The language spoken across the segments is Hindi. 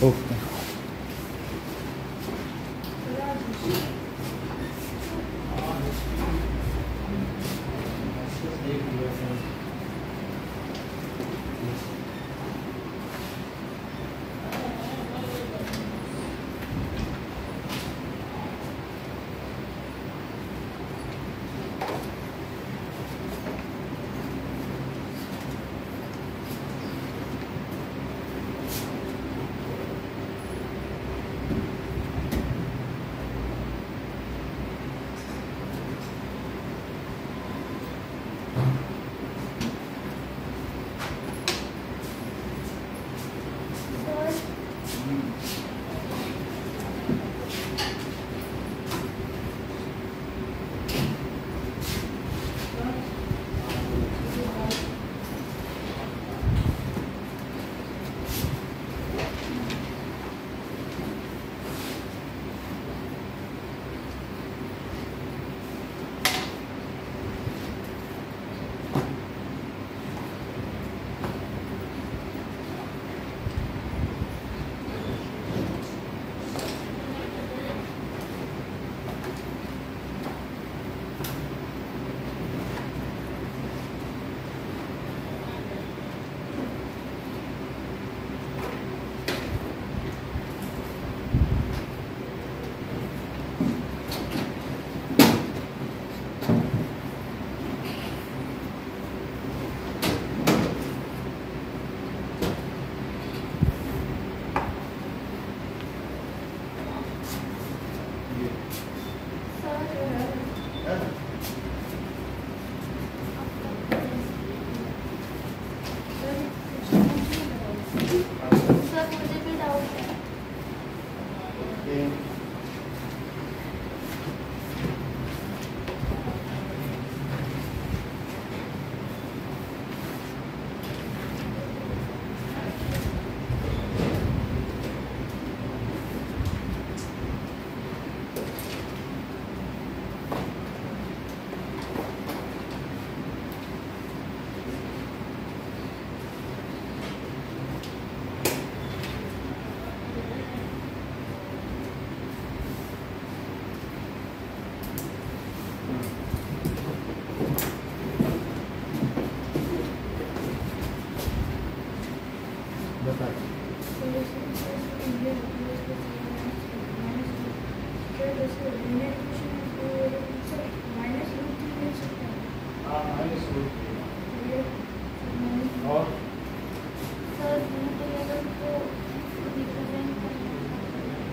ओके।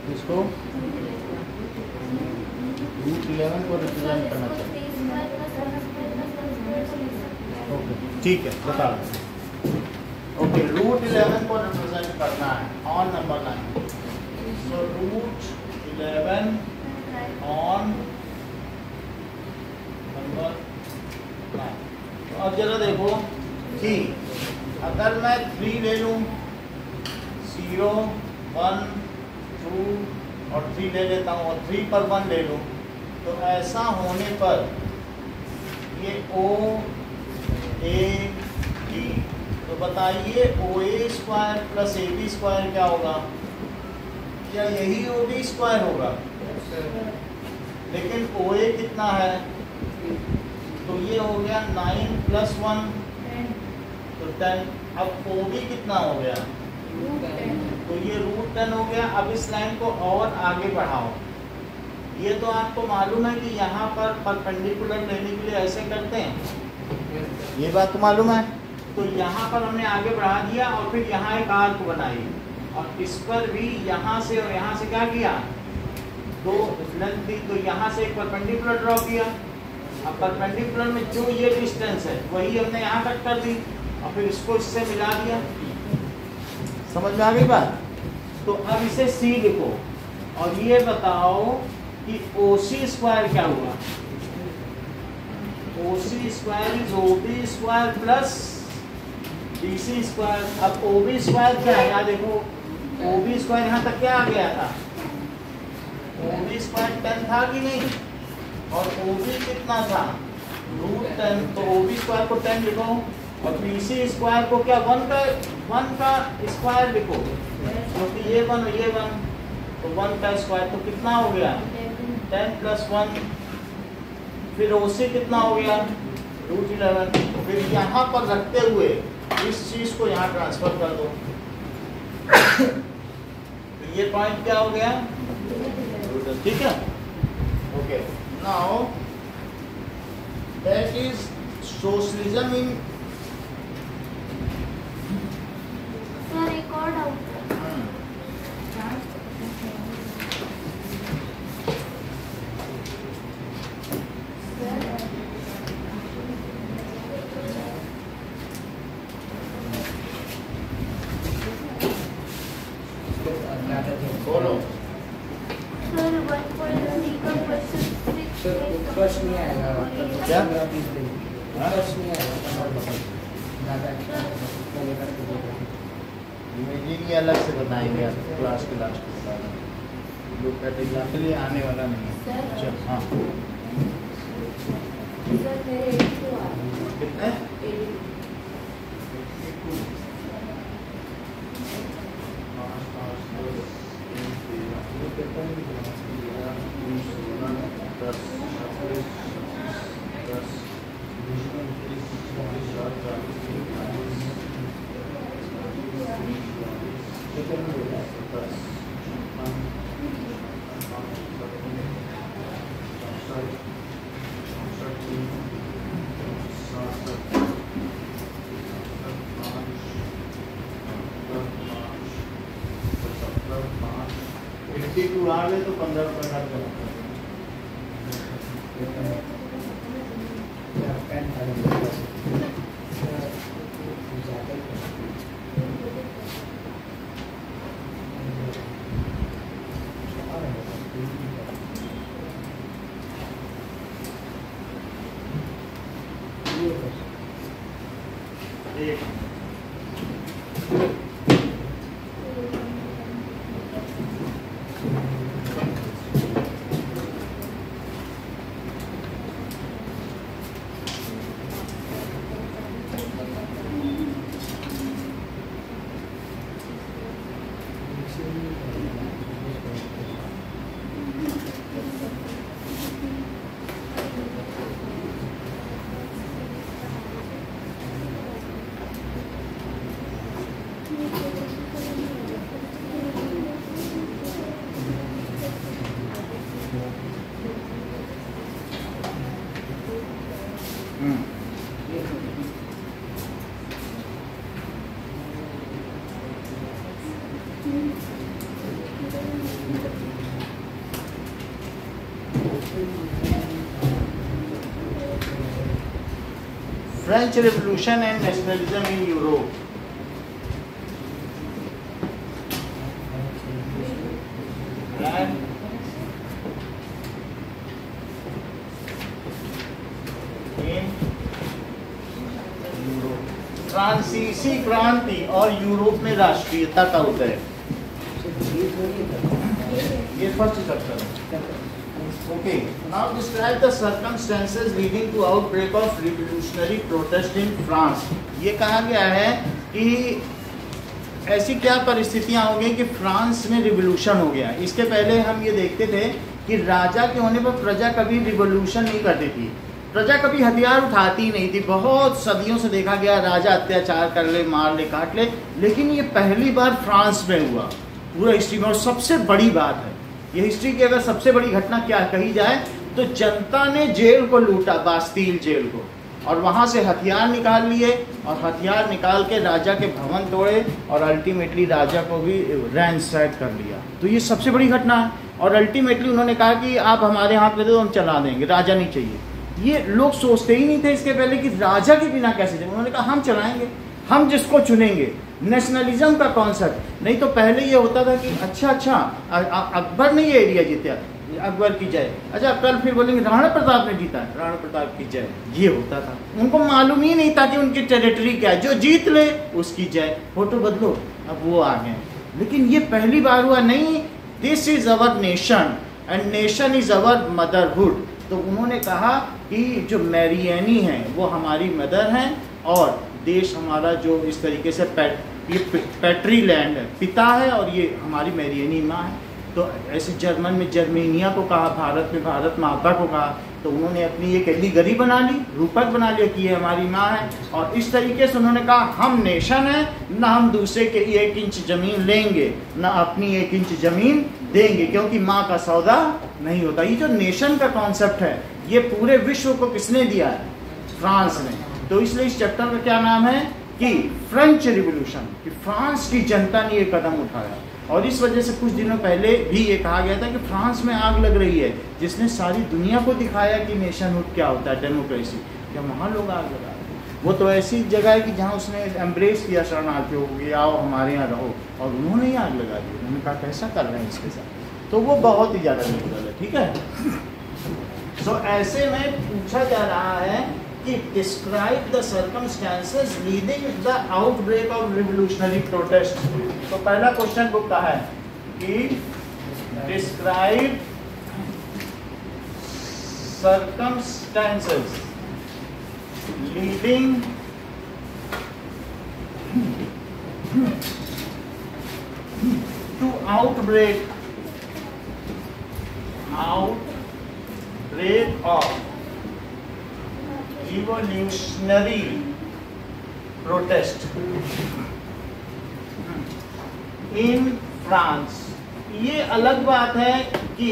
इसको √11 को रिप्रेजेंट करना चाहिए। ओके ठीक है, बता रहे। ओके, √11 को रिप्रेजेंट करना है on number line. So √11 on number line. तो अब जरा देखो कि अगर मैं 3 ले लूँ, 0 1 2 और 3 ले लेता हूँ और 3 पर 1 ले लूँ, तो ऐसा होने पर ये OAD, तो बताइए OA² प्लस AB² क्या होगा? क्या यही OB² होगा? लेकिन OA कितना है? तो ये हो गया 9 + 1 तो 10। अब OB कितना हो गया? तो ये √10 हो गया। अब इस लाइन को और आगे बढ़ाओ। ये तो आपको मालूम है कि यहाँ पर परपेंडिकुलर लेने के लिए ऐसे करते हैं, ये बात तो मालूम है। तो यहाँ पर हमने आगे बढ़ा दिया और फिर यहाँ एक आर्क बनाई और इस पर भी यहाँ से और यहाँ से क्या किया? 2 लेंथ दी, तो यहाँ से एक परपेंडिकुलर ड्रॉ किया। अब परपेंडिकुलर में जो ये डिस्टेंस है वही हमने यहाँ कट कर दी और फिर इसको इससे मिला दिया। समझ में आ गई बात? तो अब इसे C लिखो और ये बताओ कि OC² क्या हुआ? OC² is OB² plus BC²। अब OB² क्या है? यहाँ देखो, OB² यहाँ तक क्या आ गया था? OB² 10 था कि नहीं? और OB कितना था? √10। तो OB² को 10 लिखो और BC² को क्या 1 का स्क्वायर लिखो। क्योंकि ये 1 ये 1 तो 1 का स्क्वायर तो कितना हो गया 10 + 1, फिर OC कितना हो गया √11। फिर यहाँ पर रखते हुए इस चीज को यहाँ ट्रांसफर कर दो, तो ये पॉइंट क्या हो गया, ठीक है। Okay, now that is socialism in sir एक और डाउट है। बोलो सर 1.3 का क्वेश्चन उत्कर्ष नहीं आएगा, क्या? उत्कर्ष नहीं आएगा, इमेजिंग अलग से बताएंगे आप क्लास के लास्ट में बता दें, लोग कैटेगरी आने वाला नहीं है। अच्छा हाँ, सर मेरे 82 आ रहे हैं। कितने 82 82 आ गए तो 15 रुपये का एक French Revolution and nationalism in Europe. And in Europe. फ्रांसीसी क्रांति और यूरोप में राष्ट्रीयता का उदय, ये फर्स्ट चैप्टर है। Okay, now describe the circumstances leading to outbreak of revolutionary protest in France. ये कहा गया है कि ऐसी क्या परिस्थितियां हो गई कि फ्रांस में रिवॉल्यूशन हो गया। इसके पहले हम ये देखते थे कि राजा के होने पर प्रजा कभी रिवॉल्यूशन नहीं करती थी, प्रजा कभी हथियार उठाती ही नहीं थी। बहुत सदियों से देखा गया राजा अत्याचार कर ले, मार ले, काट ले, लेकिन ये पहली बार फ्रांस में हुआ पूरा हिस्ट्री में, और सबसे बड़ी बात है ये हिस्ट्री की अगर सबसे बड़ी घटना क्या कही जाए तो जनता ने जेल को लूटा, बास्तील जेल को, और वहां से हथियार निकाल लिए और हथियार निकाल के राजा के भवन तोड़े और अल्टीमेटली राजा को भी रैंसैक कर लिया। तो ये सबसे बड़ी घटना है। और अल्टीमेटली उन्होंने कहा कि आप हमारे हाथ में दे दो, हम चला देंगे, राजा नहीं चाहिए। ये लोग सोचते ही नहीं थे इसके पहले कि राजा के बिना कैसे चलेंगे। उन्होंने कहा हम चलाएंगे, हम जिसको चुनेंगे। नेशनलिज्म का कॉन्सेप्ट, नहीं तो पहले ये होता था कि अच्छा अकबर ने ये एरिया जीता, अकबर की जय, अच्छा कल फिर बोलेंगे राणा प्रताप ने जीता, राणा प्रताप की जय, ये होता था। उनको मालूम ही नहीं था कि उनकी टेरिटरी क्या है, जो जीत ले उसकी जय, फोटो बदलो, अब वो आ गए। लेकिन ये पहली बार हुआ। नहीं, this is our nation and nation is our motherhood. तो उन्होंने कहा कि जो मैरियानी हैं वो हमारी मदर हैं और देश हमारा जो इस तरीके से ये पैट्री लैंड है, पिता है, और ये हमारी मेरियनी माँ है। तो ऐसे जर्मन में जर्मेनिया को कहा, भारत में भारत माता को कहा। तो उन्होंने अपनी एक एलिगरी बना ली, रूपक बना लिया कि ये हमारी माँ है। और इस तरीके से उन्होंने कहा हम नेशन है, ना हम दूसरे के 1 इंच जमीन लेंगे, ना अपनी 1 इंच जमीन देंगे, क्योंकि माँ का सौदा नहीं होता। ये जो नेशन का कॉन्सेप्ट है ये पूरे विश्व को किसने दिया है? फ्रांस ने। तो इसलिए इस चैप्टर का क्या नाम है कि फ्रेंच रिवॉल्यूशन, कि फ्रांस की जनता ने ये कदम उठाया। और इस वजह से कुछ दिनों पहले भी ये कहा गया था कि फ्रांस में आग लग रही है, जिसने सारी दुनिया को दिखाया कि नेशनहुड क्या होता है, डेमोक्रेसी। क्या वहाँ लोग आग लगा रहे हैं? वो तो ऐसी जगह है कि जहाँ उसने एम्ब्रेस किया शरणार्थियों को कि आओ हमारे यहाँ रहो, और उन्होंने ही आग लगा दी। उन्होंने कहा कैसा कर रहे हैं इसके साथ, तो वो बहुत ही ज़्यादा लिबरल है। ठीक है। सो ऐसे में पूछा जा रहा है कि describe the circumstances leading the outbreak of revolutionary protest. तो पहला क्वेश्चन बुक का है कि describe circumstances leading to outbreak of revolutionary protest in France। ये अलग बात है कि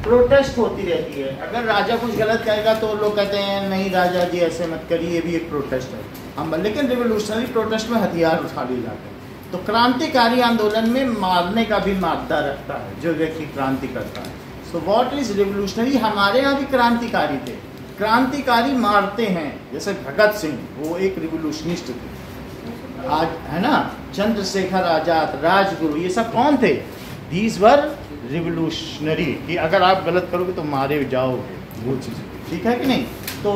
प्रोटेस्ट होती रहती है। अगर राजा कुछ गलत कहेगा तो लोग कहते हैं नहीं राजा जी ऐसे मत करिए, ये भी एक प्रोटेस्ट है हम। लेकिन रिवोल्यूशनरी प्रोटेस्ट में हथियार उठा लिए जाते हैं। तो क्रांतिकारी आंदोलन में मारने का भी मादा रखता है जो व्यक्ति क्रांति करता है। So what is revolutionary? हमारे यहाँ भी क्रांतिकारी थे, क्रांतिकारी मारते हैं। जैसे भगत सिंह, वो एक रिवोल्यूशनिस्ट थे, आज है ना, चंद्रशेखर आजाद, राजगुरु, ये सब कौन थे? दीज वर रिवोल्यूशनरी, कि अगर आप गलत करोगे तो मारे जाओगे, वो चीज़। ठीक है कि नहीं? तो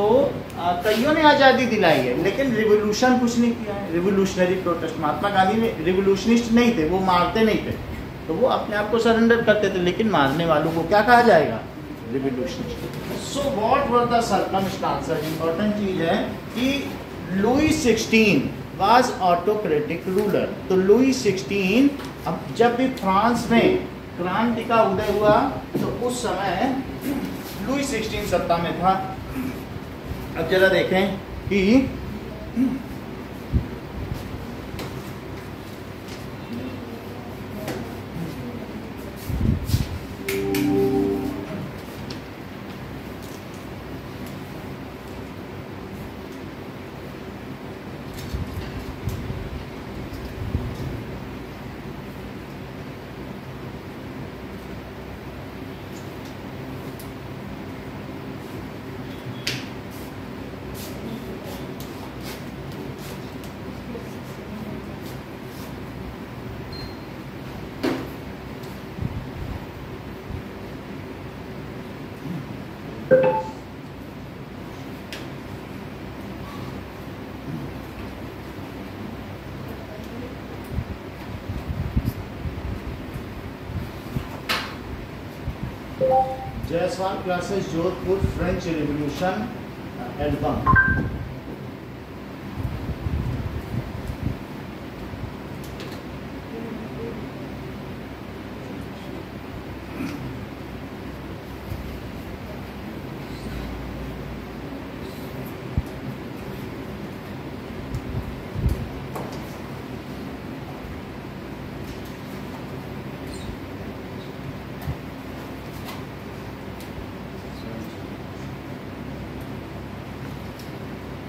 कईयों ने आज़ादी दिलाई है, लेकिन रिवोल्यूशन कुछ नहीं किया है। रिवोल्यूशनरी प्रोटेस्ट, महात्मा गांधी में रिवोल्यूशनिस्ट नहीं थे, वो मारते नहीं थे, तो वो अपने आप को सरेंडर करते थे। लेकिन मारने वालों को क्या कहा जाएगा? Revolutionist. So what were the circumstances? Important चीज है कि लुई 16 वाज ऑटोक्रेटिक रूलर। तो लुई 16, अब जब भी फ्रांस में क्रांति का उदय हुआ तो उस समय लुई 16 सत्ता में था। अब जरा देखें कि Jaiswal classes Jodhpur French revolution album.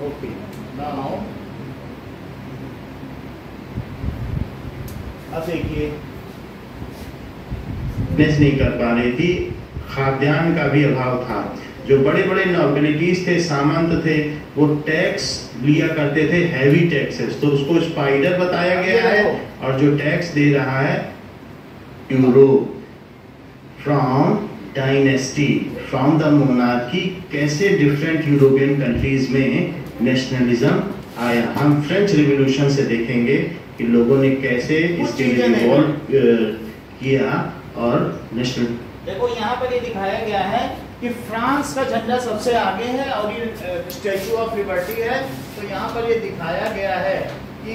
Okay, now अब देखिए, बिजनेस नहीं कर पा रही थी, खाद्यान्न का भी अभाव था। जो बड़े बड़े नॉबिलिटीज थे, सामंत थे, वो टैक्स लिया करते थे, हैवी टैक्सेस। तो उसको स्पाइडर बताया गया है, और जो टैक्स दे रहा है Europe, from dynasty, from the monarchy. कैसे डिफरेंट यूरोपियन कंट्रीज में नेशनलिज्म आया। हम फ्रेंच रिवॉल्यूशन से देखेंगे कि लोगों ने कैसे इसके लिए इन्वॉल्व किया और नेशनल। देखो यहाँ पर ये दिखाया गया है कि फ्रांस का झंडा सबसे आगे है और ये स्टैचू ऑफ लिबर्टी है। तो यहाँ पर ये दिखाया गया है कि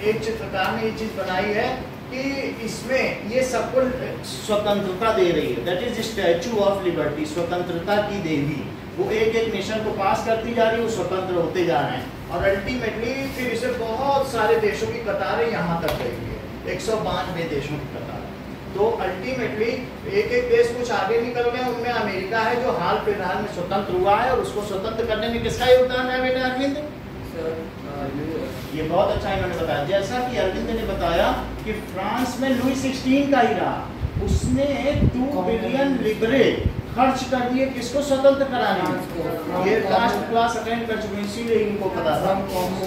एक चित्रकार ने ये चीज बनाई है कि इसमें ये सबको स्वतंत्रता दे रही है, that is statue of liberty, स्वतंत्रता की देवी। वो एक एक नेशन को पास करती जा रही है, वो स्वतंत्र होते जा रहे हैं और अल्टीमेटली फिर इसे बहुत सारे देशों की कतारें यहाँ तक गई है, 192 देशों की कतार। तो अल्टीमेटली एक एक देश कुछ आगे निकल गए, उनमें अमेरिका है जो हाल फिलहाल में स्वतंत्र हुआ है, और उसको स्वतंत्र करने में किसका योगदान है बेटा अरविंद? ये बहुत अच्छा इन्होंने बताया। जैसा कि अरविंद ने बताया कि फ्रांस में लुई 16 का ही रहा, उसने 2 बिलियन लिब्रे खर्च कर दिए किसको स्वतंत्र कराने। ये लास्ट क्लास अटेंड कर चुके हैं इसीलिए इनको पता था।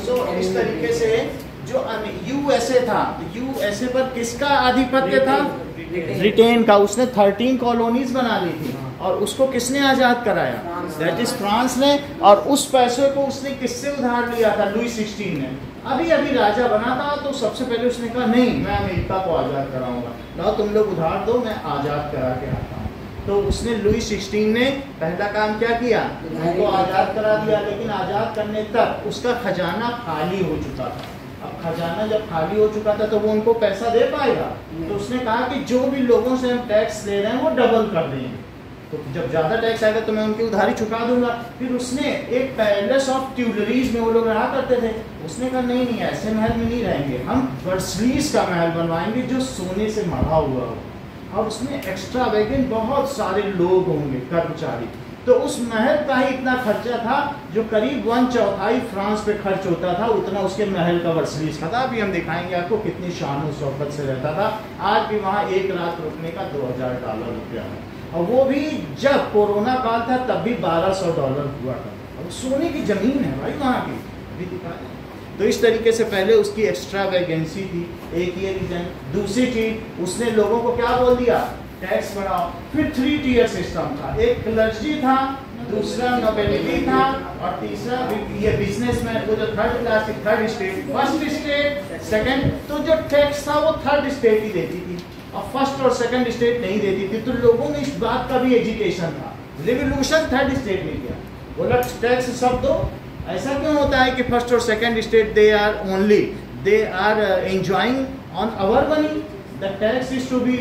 तो इस तरीके से जो यूएसए था, यूएसए पर किसका आधिपत्य था? ब्रिटेन का। उसने 13 कॉलोनीज बना ली थी और उसको किसने आजाद कराया? दैट इज फ्रांस ने। और उस पैसे को उसने किससे उधार लिया था? लुई 16 ने। अभी अभी राजा बना था तो सबसे पहले उसने कहा नहीं मैं अमेरिका को आजाद कराऊंगा, लाओ तुम लोग उधार दो मैं आजाद करा के आता हूँ। तो उसने लुई 16 ने पहला काम क्या किया? उनको आजाद करा दिया, लेकिन आजाद करने तक उसका खजाना खाली हो चुका था। अब खजाना जब खाली हो चुका था तो वो उनको पैसा दे पाएगा? तो उसने कहा कि जो भी लोगों से हम टैक्स ले रहे हैं वो डबल कर देंगे, तो जब ज्यादा टैक्स आएगा तो मैं उनकी उधारी चुका दूंगा। फिर उसने एक पैलेस ऑफ ट्यूलरीज में वो लोग रहा करते थे, उसने कहा नहीं नहीं ऐसे महल में नहीं रहेंगे, हम वर्सलीज का महल बनवाएंगे जो सोने से मढ़ा हुआ हो। अब उसमें एक्स्ट्रा वैगन बहुत सारे लोग होंगे कर्मचारी, तो उस महल का ही इतना खर्चा था जो करीब 1/4 फ्रांस पे खर्च होता था, उतना उसके महल का वर्सलीज का था। अभी हम दिखाएंगे आपको कितनी शान और शौकत से रहता था। आज भी वहाँ एक रात रुकने का $2000 रुपया है, और वो भी जब कोरोना काल था तब भी $1200 हुआ था। अब सोने की जमीन है भाई वहाँ की, अभी दिखाएं। तो इस तरीके से पहले उसकी एक्स्ट्रा वैकेंसी थी, एक ये रीजन। दूसरी चीज उसने लोगों को क्या बोल दिया? टैक्स बढ़ाओ। फिर 3 टियर सिस्टम था, एक क्लर्जी था, दूसरा नोबिलिटी था, और तीसरा ये बिजनेसमैन, वो जो थर्ड क्लास की third state, first state second. तो जो टैक्स था वो थर्ड स्टेट ही देती थी और फर्स्ट और सेकंड स्टेट नहीं देती थी। तो लोगों में इस बात का भी एजुकेशन था। रिवोल्यूशन थर्ड स्टेट ने किया, बोला टैक्स सब दो। ऐसा क्यों होता है कि फर्स्ट और second state they are enjoying on our money? The tax is to be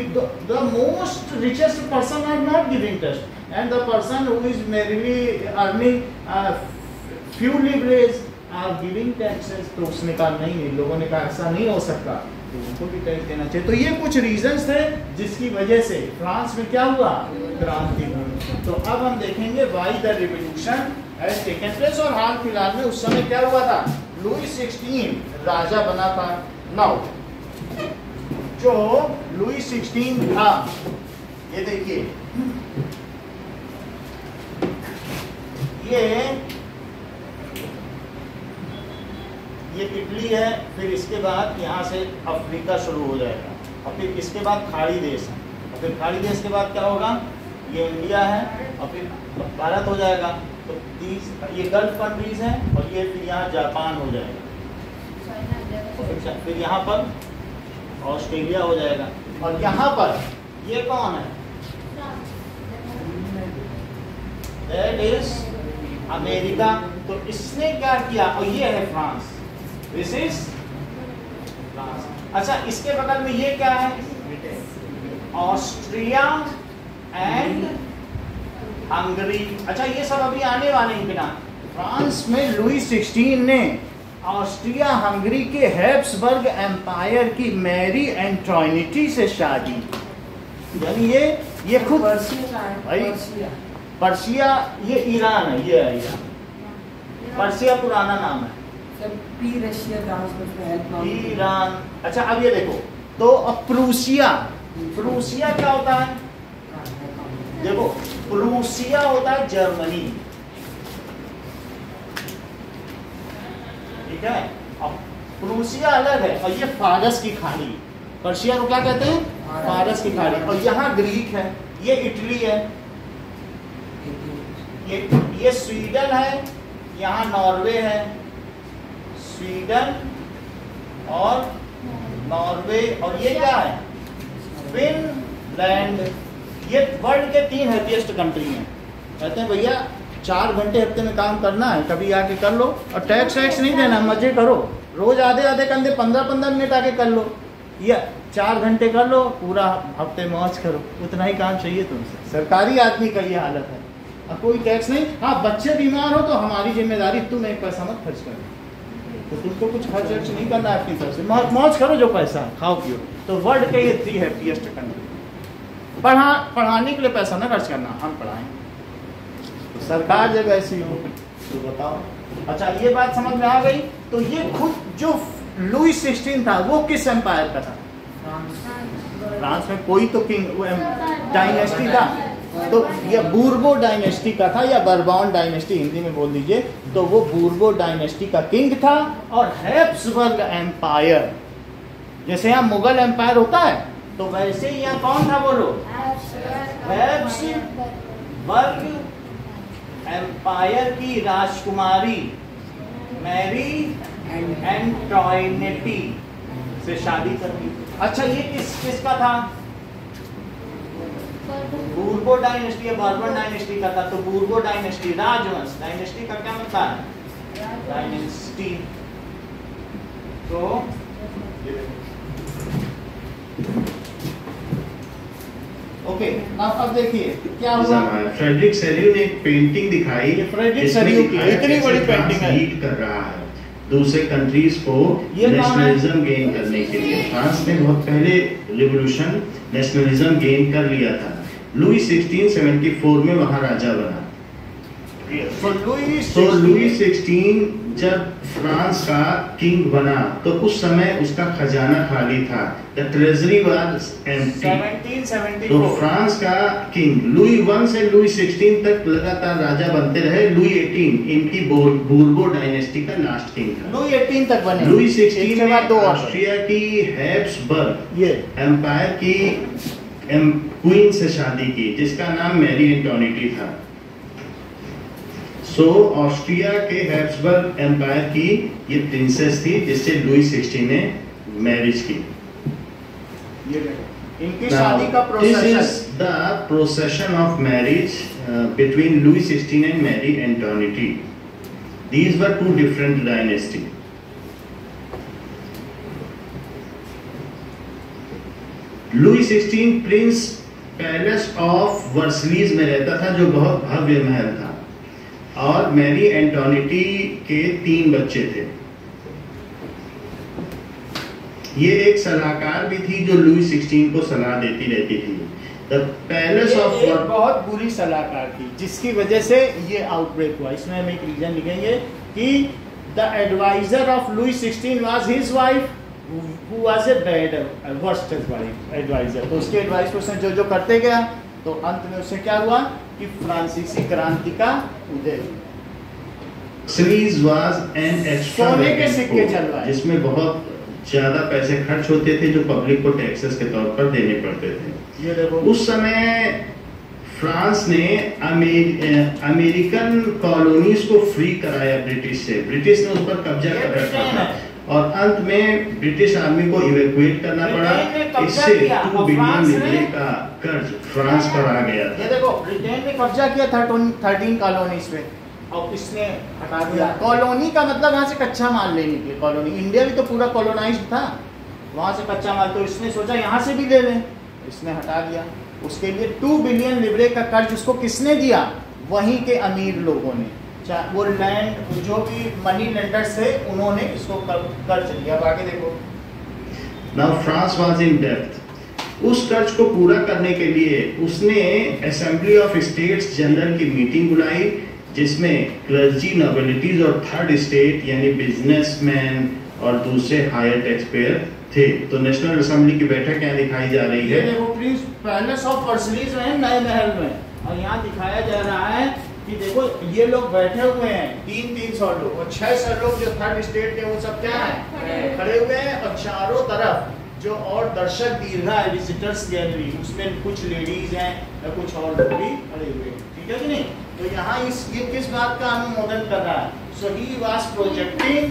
the most richest person are not giving tax, and the person who is merely earning few livres are giving taxes. तो उसने कहा नहीं, लोगों ने कहा ऐसा नहीं हो सकता, तो उनको भी टैक्स देना चाहिए। तो ये कुछ रीजंस थे जिसकी वजह से फ्रांस में क्या हुआ? क्रांति हुई। तो अब हम देखेंगे why the revolution has taken place. और हाल फिलहाल में उस समय क्या हुआ था? लुई 16 राजा बना था। नाउ जो लुई 16 था, ये देखिए, ये इटली है, फिर इसके बाद यहाँ से अफ्रीका शुरू हो जाएगा, और फिर इसके बाद खाड़ी देश है, और फिर खाड़ी देश के बाद क्या होगा? ये इंडिया है, और फिर भारत हो जाएगा। तो 30 ये गल्फ कंट्रीज हैं, और ये फिर यहाँ जापान हो जाएगा, फिर यहाँ पर ऑस्ट्रेलिया हो जाएगा, और यहाँ पर ये कौन है? That is America. तो इसने क्या किया? और ये है फ्रांस, दिस इज फ्रांस। अच्छा, इसके बगल में ये क्या है? Austria and Hungary. अच्छा, ये सब अभी आने वाले हैं बिना। फ्रांस में लुई 16 ने ऑस्ट्रिया हंगरी के हैब्सबर्ग एम्पायर की मैरी एंटोनिटी से शादी, यानी ये खुद भाई पर्सिया, ये ईरान है, ये है ईरान। पर्सिया पुराना नाम है, ईरान। अच्छा, अब ये देखो, तो अब प्रूसिया क्या होता है? देखो, प्रूसिया होता है जर्मनी, ठीक है। अब प्रूसिया अलग है, और ये फारस की खाड़ी। पर्शिया को क्या कहते हैं? फारस की खाड़ी। और यहाँ ग्रीक है, ये इटली है, ये स्वीडन है, यहाँ नॉर्वे है, स्वीडन और नॉर्वे, और ये क्या है? फिनलैंड। ये वर्ल्ड के 3 हैप्पीएस्ट कंट्री हैं। कहते हैं भैया 4 घंटे हफ्ते में काम करना है, कभी आके कर लो, और टैक्स नहीं देना, मजे करो। रोज आधे आधे घंटे 15-15 मिनट आके कर लो, या 4 घंटे कर लो, पूरा हफ्ते मौज करो, उतना ही काम चाहिए तुमसे। सरकारी आदमी का ये हालत है, अब कोई टैक्स नहीं। हाँ, बच्चे बीमार हो तो हमारी जिम्मेदारी, तुम एक पैसा मत खर्च करो, तो तुमको कुछ खर्च नहीं करना है अपनी तरफ से, मौज करो, जो पैसा खाओ पियो। तो वर्ल्ड के ये 3 हैप्पीएस्ट कंट्री। पढ़ाने के लिए पैसा ना खर्च करना, हम पढ़ाएं। तो सरकार जब ऐसी हो तो बताओ। अच्छा, ये बात समझ में आ गई। तो ये खुद जो लुई 16 था वो किस एम्पायर का था? फ्रांस में कोई तो किंग डायनेस्टी था, तो ये बूर्बो डायनेस्टी का था, या बर्बॉन डायनेस्टी हिंदी में बोल दीजिए, तो वो बूर्बो डायनेस्टी का किंग था। और हैब्सबर्ग एम्पायर, जैसे यहाँ मुगल एम्पायर होता है, तो वैसे ही यहाँ कौन था बोलो? हैब्सबर्ग एम्पायर की राजकुमारी मैरी एंटोइनेटी से शादी कर ली। अच्छा, ये किसका था? बूर्बो डायनेस्टी या बर्बन डायनेस्टी का था। तो बूर्बो डायनेस्टी, राजवंश, डायनेस्टी का क्या मतलब है? डायनेस्टी। तो ओके, अब देखिए क्या हुआ। फ्रेडरिक सेल्यू ने एक पेंटिंग दिखाई, फ्रेडरिक सेल्यू की इतनी बड़ी पेंटिंग है, लीड कर रहा है दूसरे कंट्रीज को नेशनलिज्म गेन करने के लिए। फ्रांस ने बहुत पहले रिवॉल्यूशन नेशनलिज्म गेन कर लिया था। लुई 1674 में वहां राजा बना। तो लुई 16 जब फ्रांस का किंग बना तो उस समय उसका खजाना खाली था, द ट्रेजरी वाज एम्प्टी। 1774 तो फ्रांस का किंग लुई 1 से लुई 16 तक लगातार राजा बनते रहे। लुई 18 इनकी बूर्बो डायनेस्टी का लास्ट किंग था। लुई 18 तक बने। लुई 16 के बाद ने 2 ऑस्ट्रिया की हैब्सबर्ग ये एम्पायर की क्वीन से शादी की, जिसका नाम मैरी एंटोनिटी था। सो ऑस्ट्रिया के हैब्सबर्ग एम्पायर की ये प्रिंसेस थी, जिससे लुई 16 ने मैरिज की। इनकी शादी का This is the procession of marriage between Louis XVI and Marie Antoinette. These were 2 different dynasties. Louis 16 prince palace of Versailles में रहता था, जो बहुत भव्य महल था, और मैरी एंटोनिटी के 3 बच्चे थे। ये एक सलाहकार भी थी जो लुई 16 को सलाह देती रहती थी। द पैलेस ऑफ बहुत बुरी सलाहकार थी, जिसकी वजह से ये आउटब्रेक हुआ। इसमें हम एक रीजन लिखेंगे कि the adviser of Louis 16 was his wife who was a bad worst advisor। तो उसके एडवाइस को उसने जो करते गया, तो अंत में उससे क्या हुआ कि फ्रांसीसी क्रांति का उदय। Sleaze was an सोने के सिक्के चलवाए, जिसमें बहुत ज्यादा पैसे खर्च होते थे, जो पब्लिक को टैक्सेस के तौर पर देने पड़ते थे। ये देखो, उस समय फ्रांस ने अमेरिकन कॉलोनीज को फ्री कराया ब्रिटिश से। ब्रिटिश ने उस पर कब्जा कर रखा था, और अंत में ब्रिटिश आर्मी को इवैक्यूएट करना पड़ा। इससे 2 बिलियन लिब्रे का कर्ज फ्रांस पर आ गया था। ये देखो, ब्रिटेन ने कब्जा किया 13 कॉलोनीज पे, और इसने हटा दिया। कॉलोनी का मतलब वहां से कच्चा माल लेने के लिए। कॉलोनी, इंडिया भी तो पूरा कॉलोनाइज्ड था, वहां से कच्चा माल, तो इसने सोचा यहाँ से भी ले लें, इसने हटा दिया। उसके लिए 2 बिलियन लिब्रे का कर्ज उसको किसने दिया? वहीं के अमीर लोगों ने, वो लैंड जो भी मनी लेंडर्स थे, उन्होंने इसको कर्ज दिया। आगे देखो, नाउ फ्रांस वाज इन डेब्ट। उस कर्ज को पूरा करने के लिए उसने असेंबली ऑफ स्टेट्स जनरल की मीटिंग बुलाई, जिसमें क्लर्जी, नोबिलिटीज और थर्ड स्टेट यानी बिजनेसमैन और दूसरे हायर टैक्स पेयर थे। तो नेशनल असेंबली की बैठक यहाँ दिखाई जा रही है। देखो प्लीज, पैलेस ऑफ वर्सलीज में, नए महल में, और यहाँ दिखाया जा रहा है कि देखो ये लोग बैठे हुए हैं, 300 लोग, और 600 लोग जो थर्ड स्टेट के वो सब क्या है, खड़े हुए हैं। और चारों तरफ जो और दर्शक दीर्घा है, विजिटर्स गैलरी, उसमें कुछ लेडीज हैं या कुछ और लोग भी खड़े हुए हैं, ठीक है कि नहीं। तो यहाँ ये किस बात का अनुमोदन कर रहा है? So he was projecting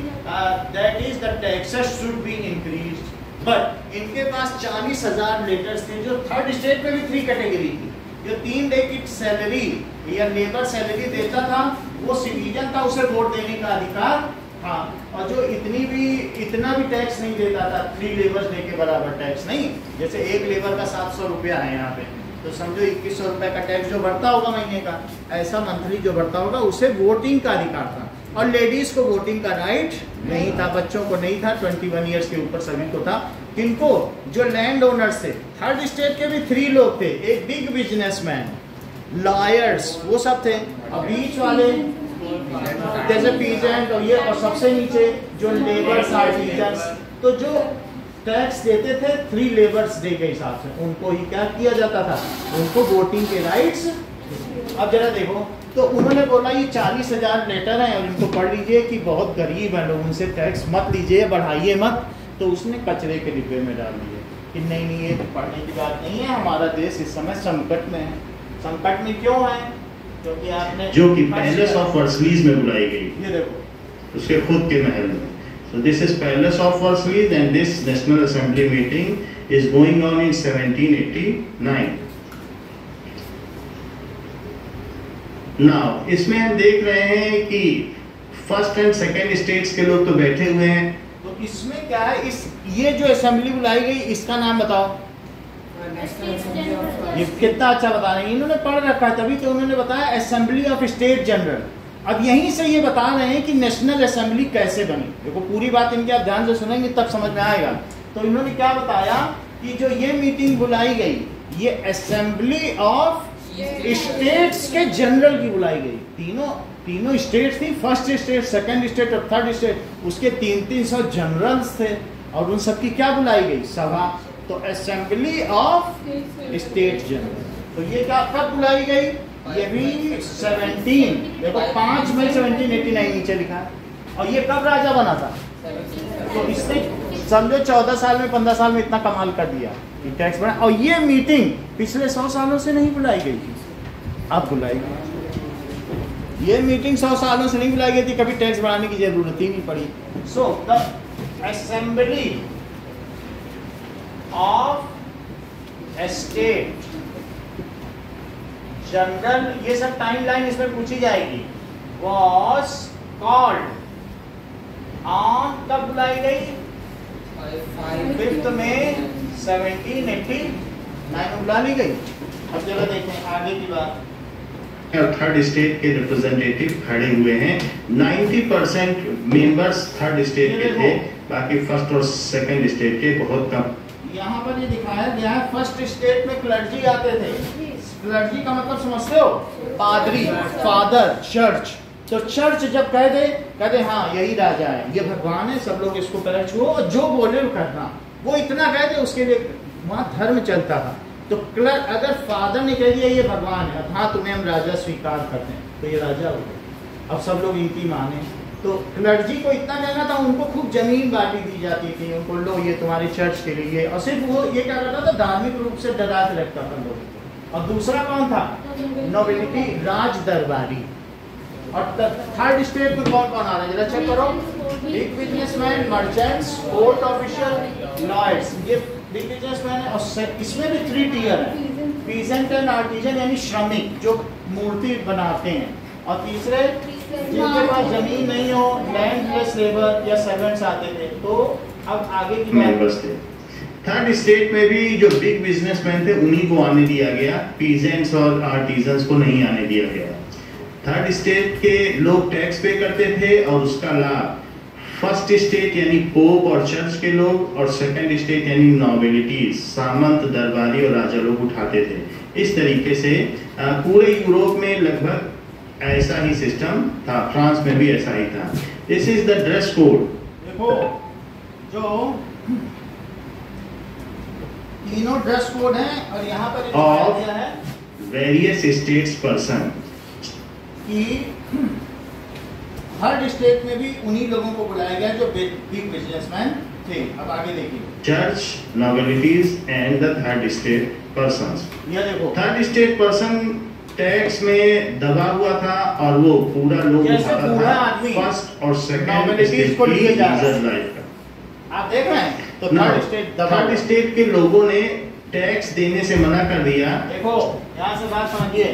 that is the taxes should be increased, but इनके पास 40,000 लेटर्स थे, जो थर्ड स्टेट में भी 3 कैटेगरी थी। जो 3 डे की सैलरी या लेबर सैलरी देता था, वो सिटीजन था, उसे वोट देने का अधिकार हाँ, और जो इतना भी टैक्स नहीं देता था 3 लेबर्स डे के बराबर टैक्स नहीं, जैसे एक लेबर का 700 रुपया है यहाँ पे, तो समझो 2100 रुपये का टैक्स जो बढ़ता होगा महीने का, ऐसा मंथली जो बढ़ता होगा उसे वोटिंग का अधिकार था। और लेडीज को वोटिंग का राइट नहीं था, बच्चों को नहीं था, 21 ईयर्स के ऊपर सभी को था। किनको? जो लैंड ओनर्स थे। थर्ड स्टेट के भी 3 लोग थे, एक बिग बिजनेसमैन, लॉयर्स, वो सब थे, और बीच वाले जैसे पीजेंट और ये, और सबसे नीचे जो लेबर्स आर्टिजन्स। तो जो टैक्स देते थे 3 लेबर्स डे के हिसाब से, उनको ही क्या किया जाता था, उनको वोटिंग के राइट्स। अब जरा देखो, तो उन्होंने बोला ये 40,000 लेटर हैं और इनको पढ़ लीजिए कि बहुत गरीब हैं लोग, उनसे टैक्स मत लीजिए, बढ़ाइए मत। तो उसने कचरे के डिब्बे में डाल दिए कि नहीं नहीं, ये पढ़ने की बात नहीं है, हमारा देश इस समय संकट में है। संकट में क्यों है? क्योंकि आपने जो कि पैलेस ऑफ वर्सलीज में बुलाई गई, ये देखो उसके खुद के महल में। So this is Palace of Versailles and this National Assembly meeting is going on in 1789. Now इसमें हम देख रहे हैं कि फर्स्ट एंड सेकेंड स्टेट्स के लोग तो बैठे हुए हैं। तो इसमें क्या है, ये जो असेंबली बुलाई गई इसका नाम बताओ। ये कितना अच्छा बता रहे हैं, इन्होंने पढ़ रखा है तभी तो उन्होंने बताया असेंबली ऑफ स्टेट जनरल। अब यहीं से ये बता रहे हैं कि नेशनल असेंबली कैसे बनी। देखो पूरी बात इनकी आप ध्यान से सुनेंगे तब समझ में आएगा। तो इन्होंने क्या बताया कि जो ये मीटिंग बुलाई गई, ये असेंबली ऑफ स्टेट्स के जनरल की बुलाई गई। तीनों स्टेट्स थी, फर्स्ट स्टेट, सेकंड स्टेट और थर्ड स्टेट, उसके 300 जनरल्स थे और उन सबकी क्या बुलाई गई, सभा। तो असेंबली ऑफ स्टेट जनरल। तो ये क्या कब बुलाई गई, ये भी 17, देखो 5 मई 1789 नीचे लिखा है। और ये कब राजा बना था, तो इसने समझो 14 साल में 15 साल में इतना कमाल कर दिया, टैक्स बढ़ा। और ये मीटिंग पिछले 100 सालों से नहीं बुलाई गई थी, अब बुलाई गई। ये मीटिंग 100 सालों से नहीं बुलाई गई थी, कभी टैक्स बढ़ाने की जरूरत ही नहीं पड़ी। So the assembly of state general, ये सब टाइमलाइन इसमें पूछी जाएगी, was called on, कब बुलाई गई, 5 मई 1789 बुला ली गई। अब जरा देखें आगे की बात। थर्ड स्टेट के रिप्रेजेंटेटिव खड़े हुए हैं, 90% मेंबर्स थर्ड स्टेट के थे, बाकी फर्स्ट और सेकंड स्टेट के बहुत कम। यहाँ पर ये दिखाया गया है, फर्स्ट स्टेट में क्लर्जी आते थे। क्लर्जी का मतलब समझते हो, पादरी, फादर, चर्च। तो चर्च जब कह दे हाँ यही राजा है, ये भगवान है, सब लोग इसको पैर छुओ, और जो बोले वो करना, वो इतना कह दे, उसके लिए वहाँ धर्म चलता था। तो अगर फादर ने कह दिया ये भगवान है, हाँ तुम्हें हम राजा स्वीकार करते हैं, तो ये राजा हो गया। अब सब लोग इनकी माने। तो क्लर्जी को इतना कहना था, उनको खूब जमीन बांटी दी जाती थी, उनको लो ये तुम्हारे चर्च के लिए। और सिर्फ वो ये क्या करता था, धार्मिक रूप से डरा के रखता था लोगों को। और दूसरा कौन था, नोबिलिटी, राज दरबारी। और थर्ड स्टेट में कौन कौन आ रहा है जरा चेक करो, big businessman, merchants, court official, lawyers. ये बिग बिजनेसमैन है। और इसमें भी 3 टियर है, पीजेंट एंड आर्टिजन यानी श्रमिक जो मूर्ति बनाते हैं, और तीसरे जिनके पास जमीन नहीं हो, लैंडलेस लेबर या सर्वेंट्स आते थे। तो अब आगे की बात, थर्ड स्टेट में भी जो बिग बिजनेसमैन थे उन्हीं को आने दिया गया, पीजेंट्स और आर्टिजन्स को नहीं आने दिया गया। थर्ड स्टेट के लोग टैक्स पे करते थे और उसका लाभ फर्स्ट स्टेट यानी पोप और चर्च के लोग, और सेकंड स्टेट यानी नोबिलिटी, सामंत, दरबारी और राजा लोग उठाते थे। इस तरीके से पूरे यूरोप में लगभग ऐसा ही सिस्टम था, फ्रांस में भी ऐसा ही था। This is the dress code. देखो जो तीनों ड्रेस कोड हैं, और यहाँ पर दिया है वेरियस स्टेट्स पर्सन कि थर्ड स्टेट में भी उन्हीं लोगों को बुलाया गया जो बिग बिजनेसमैन थे। अब आगे देखिए, church, nobilities and the third state persons. ये देखो थर्ड स्टेट पर्सन टैक्स में दबा हुआ था और वो पूरा लोग उठाता था फर्स्ट और सेकंड स्टेट को लिए जा रहा है। आप देख रहे हैं, तो थर्ड स्टेट के लोगों ने टैक्स देने से मना कर दिया। देखो यहाँ से बात समझिए,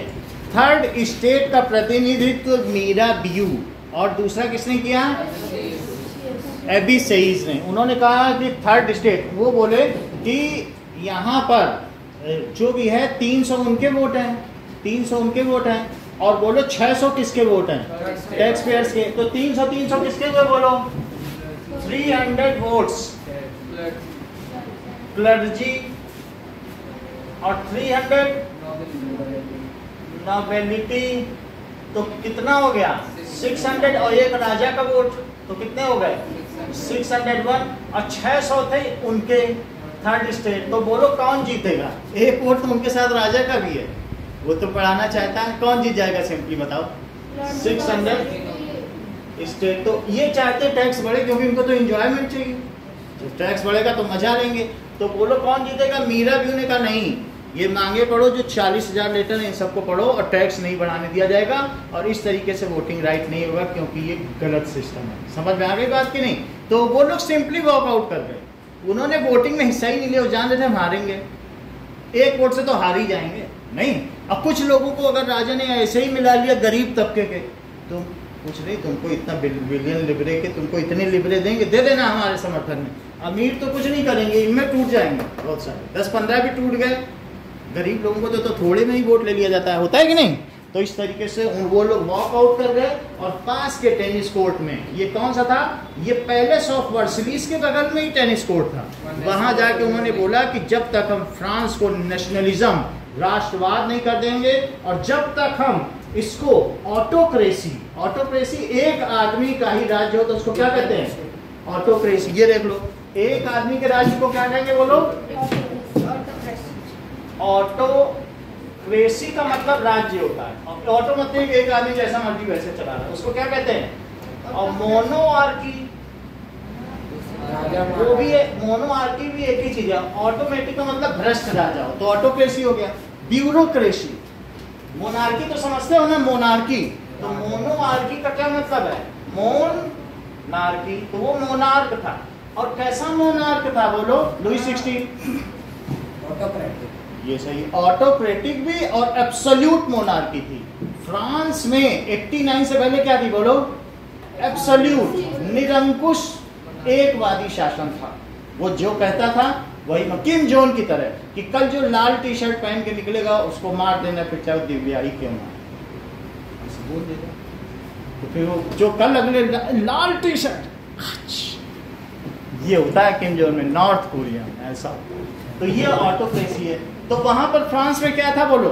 थर्ड स्टेट का प्रतिनिधित्व मीरा बियू और दूसरा किसने किया, एबी सईद ने, उन्होंने कहा कि थर्ड स्टेट, वो बोले कि यहाँ पर जो भी है 300 उनके वोट हैं, 300 उनके वोट हैं, और बोलो 600 किसके वोट हैं, टैक्स पेयर्स के। तो 300 किसके हुए बोलो, 300 वोट्स क्लर्जी और 300 नोबिलिटी। तो कितना हो गया 600, और एक राजा का वोट, तो कितने हो गए 601, और 600 थे उनके थर्ड स्टेट। तो बोलो कौन जीतेगा, एक वोट तो उनके साथ राजा का भी है, वो तो पढ़ाना चाहता है, कौन जीत जाएगा सिंपली बताओ, 600 स्टेट। तो ये चाहते टैक्स बढ़े क्योंकि उनको तो एंजॉयमेंट चाहिए, जब टैक्स बढ़ेगा तो मजा लेंगे। तो बोलो कौन जीतेगा, मीरा व्यू ने कहा नहीं, ये मांगे पढ़ो जो 40,000 लेटर है इन सबको पढ़ो और टैक्स नहीं बढ़ाने दिया जाएगा, और इस तरीके से वोटिंग राइट नहीं होगा क्योंकि ये गलत सिस्टम है। समझ में आ गई बात की नहीं? तो वो लोग सिंपली वॉकआउट कर गए, उन्होंने वोटिंग में हिस्सा ही नहीं लिया, जान रहे थे हम हारेंगे, एक वोट से तो हार ही जाएंगे नहीं। अब कुछ लोगों को अगर राजा ने ऐसे ही मिला लिया गरीब तबके के, तुम कुछ नहीं, तुमको इतना बिलियन लिबरे के, तुमको इतने लिबरे देंगे, दे देना हमारे समर्थन में। अमीर तो कुछ नहीं करेंगे, इनमें टूट जाएंगे बहुत सारे, 10-15 भी टूट गए, गरीब लोगों को तो थोड़े में ही वोट ले लिया जाता है, होता है कि नहीं? तो इस तरीके से वो लोग वॉकआउट कर गए, और पास के टेनिस कोर्ट में, ये कौन सा था, ये पैलेस ऑफ वर्सलीज के बगल में ही टेनिस कोर्ट था, वहां जाके उन्होंने बोला कि जब तक हम फ्रांस को नेशनलिज्म, राष्ट्रवाद नहीं कर देंगे, और जब तक हम इसको ऑटोक्रेसी, ऑटोक्रेसी एक आदमी का ही राज्य हो तो उसको क्या कहते हैं, ऑटोक्रेसी। ये देख लो, एक आदमी के राज्य को क्या कहेंगे वो लोग, ऑटोक्रेसी का मतलब राज्य होता है, ऑटो मतलब एक आदमी जैसा मर्जी वैसे चला रहा है, उसको क्या कहते हैं। और मोनोआर्की, वो भी है, मोनोआर्की भी एक ही चीज है, ऑटोमेटिक का मतलब भ्रष्ट राजा हो तो ऑटोक्रेसी हो गया। ब्यूरोक्रेसी, मोनार्की तो समझते हो ना, मोनार्की, तो मोनोआर्की का क्या मतलब है, मोनार्की, तो वो मोनार्क था। और कैसा मोनार्क था बोलो, लुई 16, ऑटोक्रेटिक, ये सही, ऑटोक्रेटिक भी और एब्सोल्यूट मोनार्की थी। फ्रांस में 89 से पहले क्या थी बोलो, एब्सोल्यूट, निरंकुश एकवादी शासन था, वो जो कहता था वही, किम जोन की तरह कि कल जो लाल टी शर्ट पहन के निकलेगा उसको मार देना, फिर चाहे दिव्याई क्यों ना बोल देगा, तो फिर वो जो कल अगले लाल टी शर्ट, ये होता है किम जोन में, नॉर्थ कोरिया में ऐसा होता है। तो ये ऑटोक्रेसी है। तो वहां पर फ्रांस में क्या था बोलो,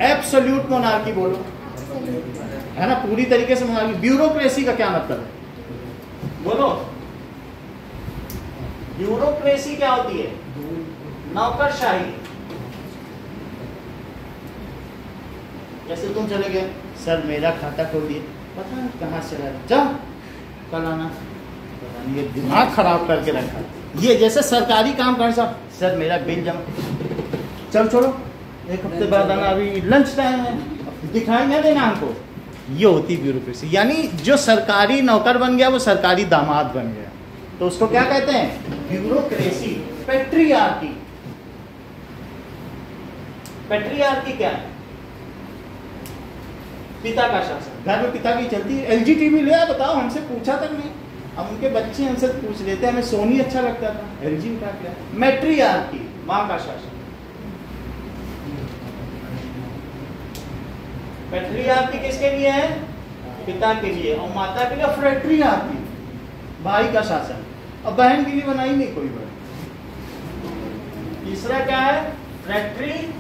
एब्सोल्यूट मोनार्की बोलो, है ना, पूरी तरीके से मोनार्की। ब्यूरोक्रेसी का क्या मतलब है बोलो, ब्यूरोक्रेसी क्या होती है, नौकरशाही। जैसे तुम चले गए, सर मेरा खाता खोल दिए, पता नहीं कहाँ से रहा, जाओ कल आना, ये दिमाग खराब करके रखा। ये जैसे सरकारी काम कर, सर मेरा बिल जमा, चल छोड़ो एक हफ्ते बाद आना, अभी लंच टाइम है, दिखाई नहीं देना हमको। ये होती ब्यूरोक्रेसी, यानी जो सरकारी नौकर बन गया वो सरकारी दामाद बन गया, तो उसको क्या कहते हैं, ब्यूरोक्रेसी। पेट्रियार्की, पेट्रियार्की क्या है, पिता का शासन, घर में पिता की चलती है। एलजी ले बताओ, हमसे पूछा तक नहीं, हम उनके बच्चे हमसे पूछ लेते हैं, हमें सोनी अच्छा लगता था, एलजी का क्या। मैट्रियार्की, माँ का शासन। पैट्रियार्की किसके लिए है, पिता के लिए, और माता के लिए फ्रेट्रियार्की, भाई का शासन। अब बहन के लिए बनाई नहीं कोई बहन। तीसरा क्या है, फ्रेट्रियार्की,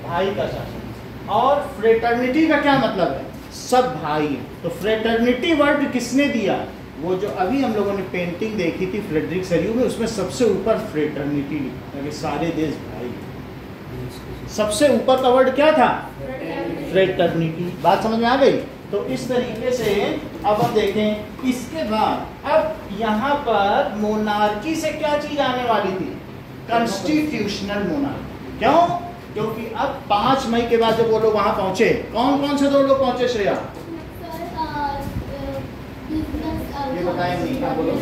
भाई का शासन। और फ्रेटर्निटी का क्या मतलब है, सब भाई हैं। तो फ्रेटर्निटी वर्ड किसने दिया, वो जो अभी हम लोगों ने पेंटिंग देखी थी फ्रेडरिक सरियू में, उसमें सबसे ऊपर फ्रेटर्निटी लिखा था कि सारे देश भाई। सबसे ऊपर का वर्ड क्या था, फ्रेटर्निटी। बात समझ में आ गई? तो इस तरीके से अब हम देखें, इसके बाद अब यहाँ पर मोनार्की से क्या चीज आने वाली थी, कॉन्स्टिट्यूशनल मोनार्की। क्यों? क्योंकि अब 5 मई के बाद जब वो लोग वहां पहुंचे, कौन कौन से 2 लोग पहुंचे श्रेया, ये बताएं नहीं, क्या बोलो,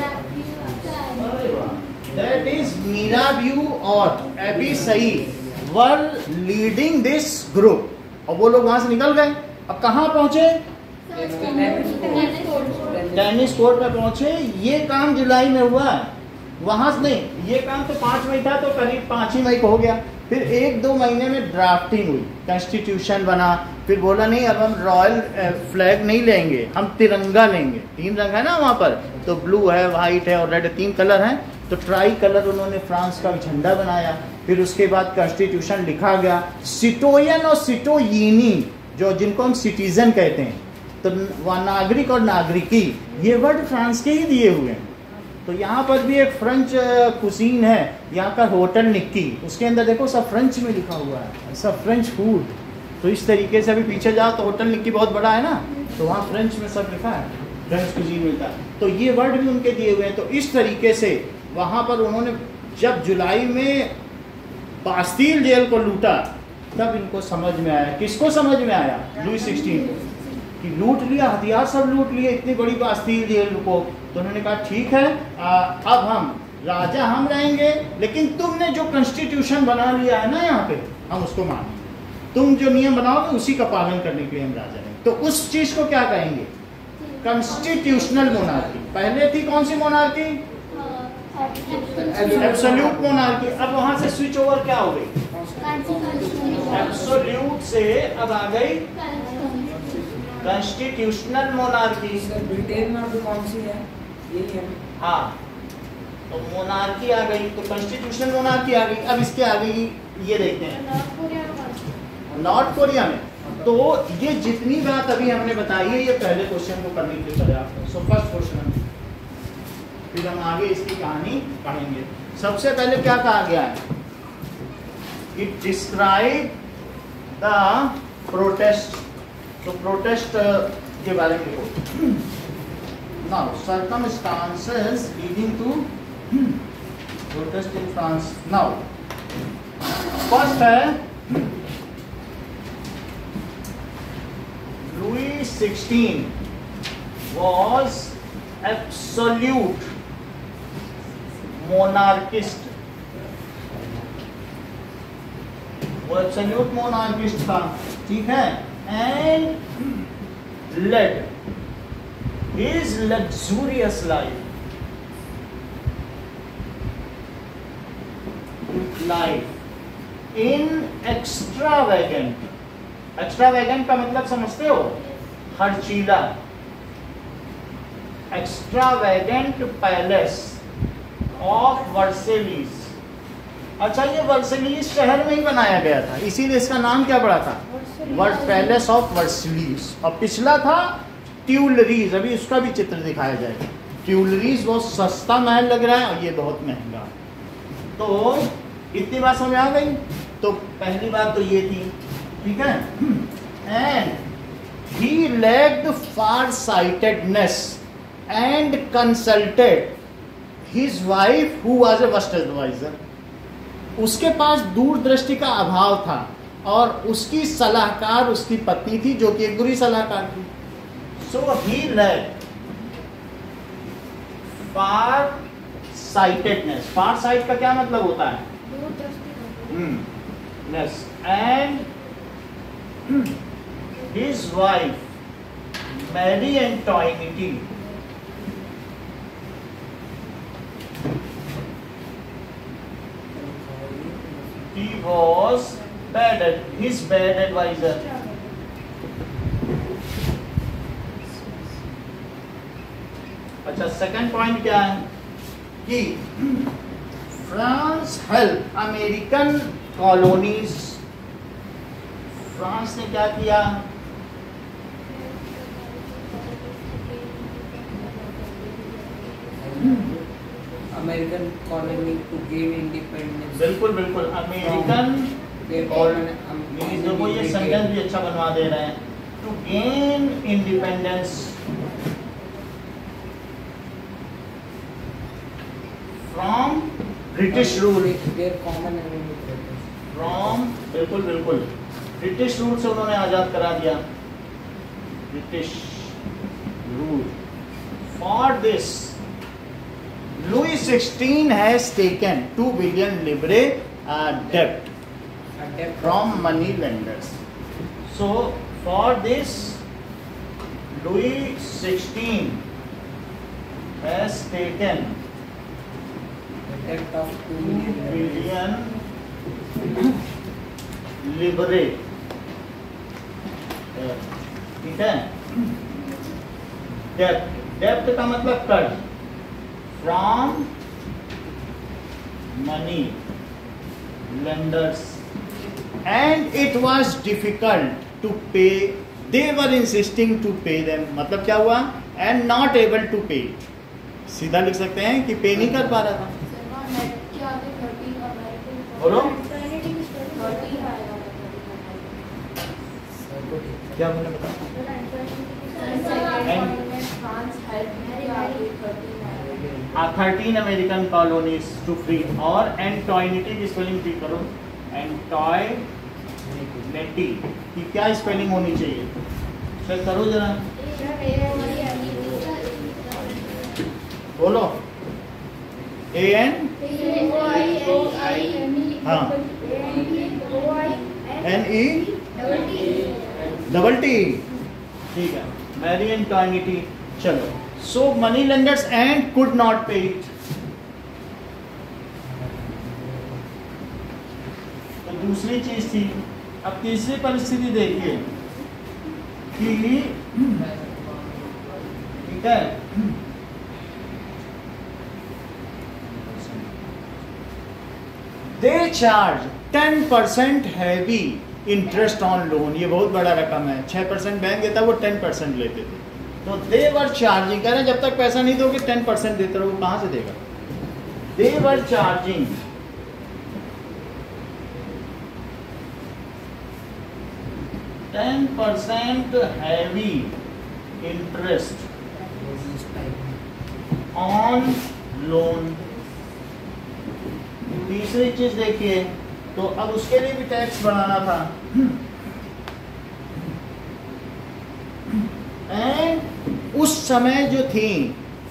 दैट इज मीरा व्यू और Abbe Sieyes were leading this group. और वो लोग वहां से निकल गए, अब कहां पहुंचे, टेनिस कोर्ट पे पहुंचे, ये काम जुलाई में हुआ है, वहां से नहीं, ये काम तो 5 मई था, तो करीब 5 ही मई को हो गया। फिर 1-2 महीने में ड्राफ्टिंग हुई, कॉन्स्टिट्यूशन बना, फिर बोला नहीं अब हम रॉयल फ्लैग नहीं लेंगे, हम तिरंगा लेंगे। 3 रंग है ना वहाँ पर, तो ब्लू है, वाइट है और रेड, 3 कलर हैं, तो ट्राई कलर उन्होंने फ्रांस का झंडा बनाया। फिर उसके बाद कॉन्स्टिट्यूशन लिखा गया। सिटोयन और सिटोयिनी, जो जिनको हम सिटीजन कहते हैं, तो नागरिक और नागरिकी, ये वर्ड फ्रांस के ही दिए हुए हैं। तो यहाँ पर भी एक फ्रेंच कुजीन है, यहाँ का होटल निक्की, उसके अंदर देखो सब फ्रेंच में लिखा हुआ है, सब फ्रेंच फूड। तो इस तरीके से अभी पीछे जाओ तो होटल निक्की बहुत बड़ा है ना, तो वहाँ फ्रेंच में सब लिखा है, फ्रेंच कुजीन मिलता है, तो ये वर्ड भी उनके दिए हुए हैं। तो इस तरीके से वहाँ पर उन्होंने जब जुलाई में बास्तील जेल को लूटा, तब इनको समझ में आया, किसको समझ में आया, लुई 16 को, कि लूट लिया, हथियार सब लूट लिए, इतनी बड़ी बास्तील जेल को। तो उन्होंने कहा ठीक है, अब हम राजा हम रहेंगे, लेकिन तुमने जो कॉन्स्टिट्यूशन बना लिया है ना यहाँ पे, हम उसको मानेंगे, तुम जो नियम बनाओगे उसी का पालन करने के लिए हम राजा रहेंगे। तो उस चीज को क्या कहेंगे, कॉन्स्टिट्यूशनल मोनार्की। पहले थी कौन सी मोनार्की, एब्सोल्यूट मोनार्की। अब वहां से स्विच ओवर क्या हो गई, एब्सोल्यूट से अब आ गई कॉन्स्टिट्यूशनल मोनार्की। ब्रिटेन में तो कौन सी है, यही है। हाँ, तो मोनार्की आ गई, तो कॉन्स्टिट्यूशनल मोनार्की आ गई। अब इसके आगे ये देखते हैं नॉर्थ कोरिया में। तो ये जितनी बात अभी हमने बताई है, ये पहले क्वेश्चन को करने के लिए पर्याप्त। सो फर्स्ट क्वेश्चन, फिर हम आगे इसकी कहानी पढ़ेंगे। सबसे पहले क्या कहा गया है, इट डिस्क्राइब द प्रोटेस्ट। तो प्रोटेस्ट के बारे में लिखो। Now circumstances leading to protest in France. Now first है लुई 16 was absolute monarchist। वो एब्सोल्यूट मोनार्किस्ट था, ठीक है, and led his luxurious life in extravagant। extravagant का मतलब समझते हो, खर्चीला। extravagant palace of Versailles. अच्छा, ये वर्सेलिस शहर में ही बनाया गया था, इसीलिए इसका नाम क्या पड़ा था, पैलेस ऑफ वर्सेलिस। और पिछला था ट्यूलरीज, अभी उसका भी चित्र दिखाया जाएगा। ट्यूलरीज बहुत सस्ता महल लग रहा है और ये बहुत महंगा। तो इतनी बात समझ आ गई। तो पहली बात तो ये थी, ठीक है, and he lacked farsightedness and consulted his wife who was a worst adviser. उसके पास दूरदृष्टि का अभाव था और उसकी सलाहकार उसकी पत्नी थी, जो कि एक बुरी सलाहकार थी। सो ही लैक्ड फार साइटेडनेस। फार साइट का क्या मतलब होता है, yes, and his wife Marie Antoinette he was his bad advisor। अच्छा, सेकंड पॉइंट क्या है कि France help American colonies. France ने क्या किया, American colony to gain independence. बिल्कुल बिल्कुल, अमेरिकन देखो ये सेंटेंस भी अच्छा बनवा दे रहे हैं, to gain independence from British rule. From बिल्कुल बिल्कुल ब्रिटिश रूल से उन्होंने आजाद करा दिया, British rule. For this Louis 16 has taken 2 billion livre debt from money lenders. So for this, Louis 16 has taken debt of 2 million billion liberate, ठीक है। डेप्ट का मतलब कर्ज, from money lenders and it was difficult to pay, they were insisting to pay them, मतलब क्या हुआ, एंड नॉट एबल टू पे, सीधा लिख सकते हैं कि पे नहीं कर पा रहा था। बोलो क्या बोले, बता। 13 अमेरिकन कॉलोनीज टू फ्री, और एंटॉयनिटी की स्पेलिंग ठीक करो, एंटॉयनिटी की क्या स्पेलिंग होनी चाहिए, चेक करो जरा, बोलो। AN, हाँ, NE डबल टी, ठीक है, मैरी एंटॉयनिटी। चलो, so money lenders and could not pay it, तो दूसरी चीज थी। अब तीसरी परिस्थिति देखिए कि ठीक है, they charge 10% heavy interest on loan, ये बहुत बड़ा रकम है, 6% बैंक देता, वो 10% लेते थे, तो दे वर चार्जिंग, कह रहे जब तक पैसा नहीं दोगे 10% देते रहो, कहां से देगा, they were charging 10% heavy interest on loan. तीसरी चीज देखिए, तो अब उसके लिए भी टैक्स बढ़ाना था, एंड उस समय जो थी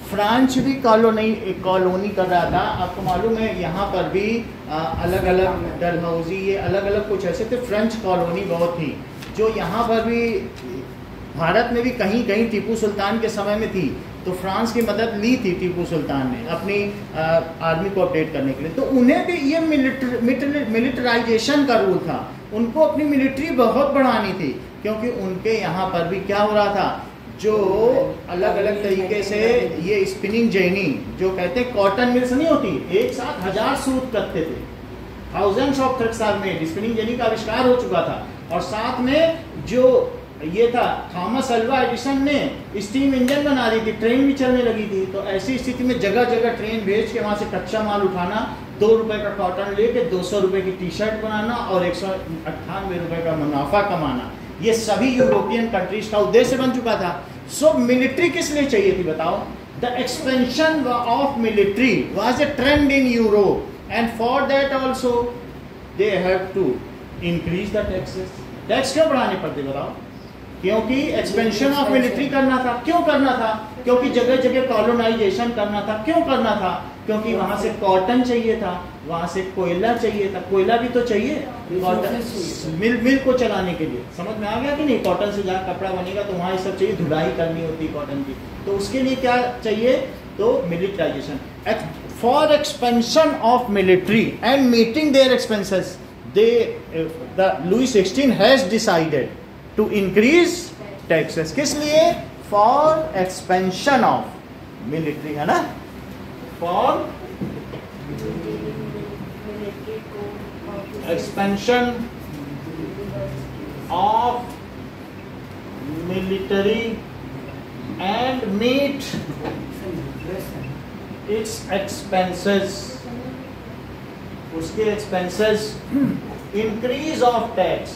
फ्रांस भी कॉलोनी कर रहा था। आपको मालूम है यहाँ पर भी अलग अलग डलहौजी, ये अलग अलग कुछ ऐसे थे, फ्रेंच कॉलोनी बहुत थी, जो यहाँ पर भी भारत में भी कहीं कहीं टीपू सुल्तान के समय में थी, तो फ्रांस की मदद ली थी टीपू सुल्तान ने अपनी आर्मी को अपडेट करने के लिए। तो उन्हें भी ये मिलिटराइजेशन का रूल था, उनको अपनी मिलिट्री बहुत बढ़ानी थी, क्योंकि उनके यहाँ पर भी क्या हो रहा था, जो अलग अलग तरीके से ये स्पिनिंग जेनी, जो कहते हैं कॉटन मिल्स नहीं होती, एक साथ 1000 सूत करते थे, thousands of threads are made, spinning jenny का आविष्कार हो चुका था, और साथ में जो ये था थॉमस अल्वा एडिसन ने स्टीम इंजन बना दी थी, ट्रेन भी चलने लगी थी। तो ऐसी स्थिति में जगह जगह ट्रेन भेज के वहां से कच्चा माल उठाना, 2 रुपए का कॉटन लेके 200 रुपए की टी शर्ट बनाना और 198 रुपए का मुनाफा कमाना, ये सभी यूरोपियन कंट्रीज का उद्देश्य बन चुका था। सो मिलिट्री किस लिए चाहिए थी बताओ? The expansion of military was a trend in Europe, and for that also they have to increase the taxes. Tax क्यों बढ़ाने पड़ते बताओ? क्योंकि एक्सपेंशन ऑफ मिलिट्री करना था। क्यों करना था? क्योंकि जगह जगह कॉलोनाइजेशन करना था। क्यों करना था? क्योंकि वहां से कॉटन चाहिए था, वहां से कोयला चाहिए था, कोयला भी तो चाहिए कॉटन मिल को चलाने के लिए। समझ में आ गया कि नहीं? कॉटन से जहाँ कपड़ा बनेगा तो वहां ये सब चाहिए, धुलाई करनी होती है कॉटन की, तो उसके लिए क्या चाहिए? तो militarisation. For expansion of military and meeting their expenses, Louis XVI has decided to increase taxes। किस लिए? फॉर एक्सपेंशन ऑफ मिलिट्री, है ना? For expansion of military and meet its expenses, उसके एक्सपेंसेस, इंक्रीज ऑफ टैक्स।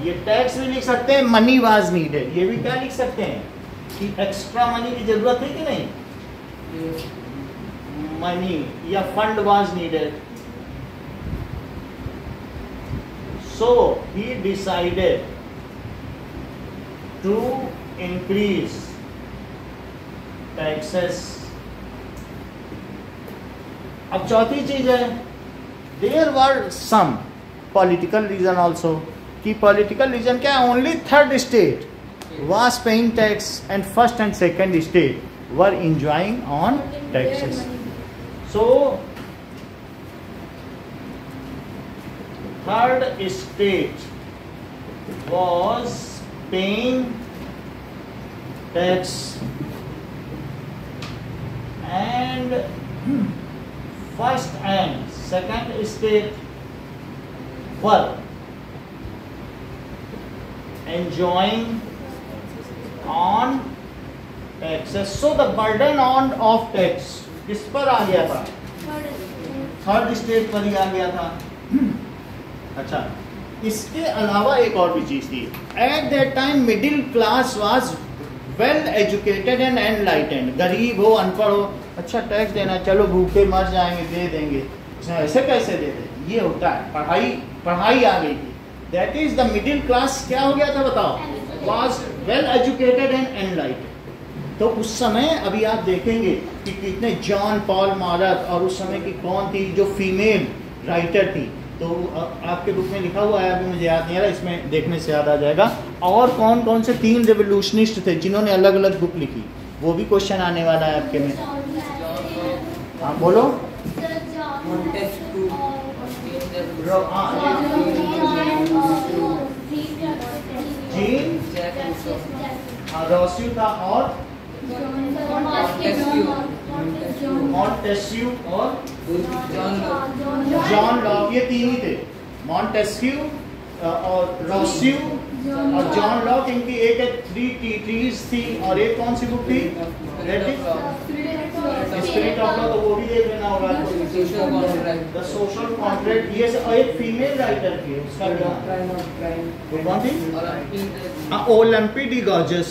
ये टैक्स भी लिख सकते हैं, मनी वाज नीडेड, ये भी क्या लिख सकते हैं कि एक्स्ट्रा मनी की जरूरत है कि नहीं, मनी या fund was needed. So he decided to increase taxes. अब चौथी चीज है, there were some political reason also. कि पॉलिटिकल रीजन क्या है, only third state was paying tax and first and second state were enjoying on taxes. So third state was paying tax and first and second state were enjoying on taxes. So the burden on of tax किस पर आ गया था, थर्ड स्टेट पर ही आ गया था। अच्छा, इसके अलावा एक और भी चीज थी, at that time middle class was well educated and enlightened. गरीब हो, अनपढ़ हो, अच्छा टैक्स देना, चलो भूखे मर जाएंगे दे देंगे, ऐसे कैसे दे दे, ये होता है। पढ़ाई आ गई थी, that is the middle class क्या हो गया था बताओ, was well educated and enlightened। तो उस समय अभी आप देखेंगे कि कितने जॉन पॉल मारत और उस समय की कौन थी जो फीमेल राइटर थी, तो आपके बुक में लिखा हुआ है, अभी मुझे याद नहीं आ रहा, इसमें देखने से याद आ जाएगा। और कौन कौन से 3 रेवोल्यूशनिस्ट थे जिन्होंने अलग अलग बुक लिखी, वो भी क्वेश्चन आने वाला है आपके में। हाँ बोलो। रोस्यू था और मॉन्टेस्क्यू और जॉन लॉक, ये 3 ही थे, मॉन्टेस्क्यू और रोस्यू और जॉन लॉक। इनकी एक 3 ट्रीटीज थी और एक कौन सी बुक थी, स्पिरिट ऑफ लॉ, तो वो भी देख लेना होगा। द सोशल कॉन्ट्रैक्ट, ये एक फीमेल राइटर थी, उसका कौन थी, ओलंपी डी गॉर्जस।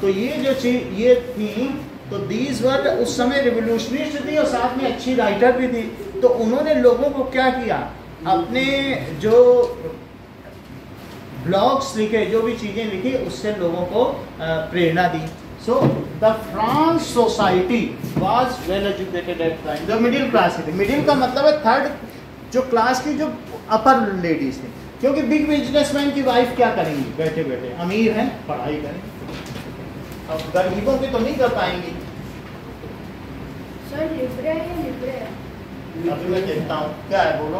तो ये जो चीज ये थी, तो दीज वर उस समय रिवोल्यूशनिस्ट थी और साथ में अच्छी राइटर भी थी। तो उन्होंने लोगों को क्या किया, अपने जो ब्लॉग्स लिखे, जो भी चीजें लिखी, उससे लोगों को प्रेरणा दी। So the France society was well educated at time, the middle class थी। मिडिल का मतलब है थर्ड जो क्लास की, जो अपर लेडीज थी, क्योंकि बिग बिजनेसमैन की वाइफ क्या करेंगी, बैठे बैठे अमीर हैं पढ़ाई करेंगे, अब गरीबों की तो नहीं कर पाएंगी। सर लिब्रे है, लिब्रे है। अभी मैं देखता हूँ क्या है, बोलो।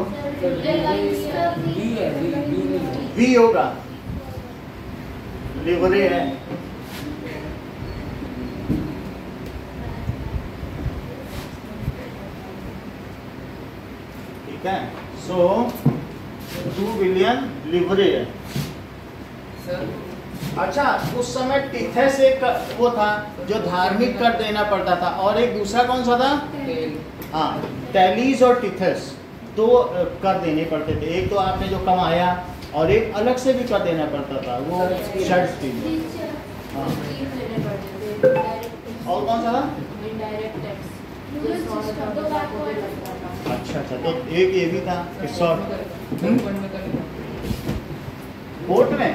बी भी होगा, लिवरे है। ठीक है, सो 2 बिलियन लिवरे है। अच्छा, उस समय टिथेस एक वो था जो धार्मिक कर देना पड़ता था, और एक दूसरा कौन सा था, हाँ टैलीज और टिथेस, 2 कर देने पड़ते थे। एक तो आपने जो कमाया और एक अलग से भी कर देना पड़ता था, वो शर्ट थी। हाँ, और कौन सा था, अच्छा, तो एक ये भी था कोर्ट में।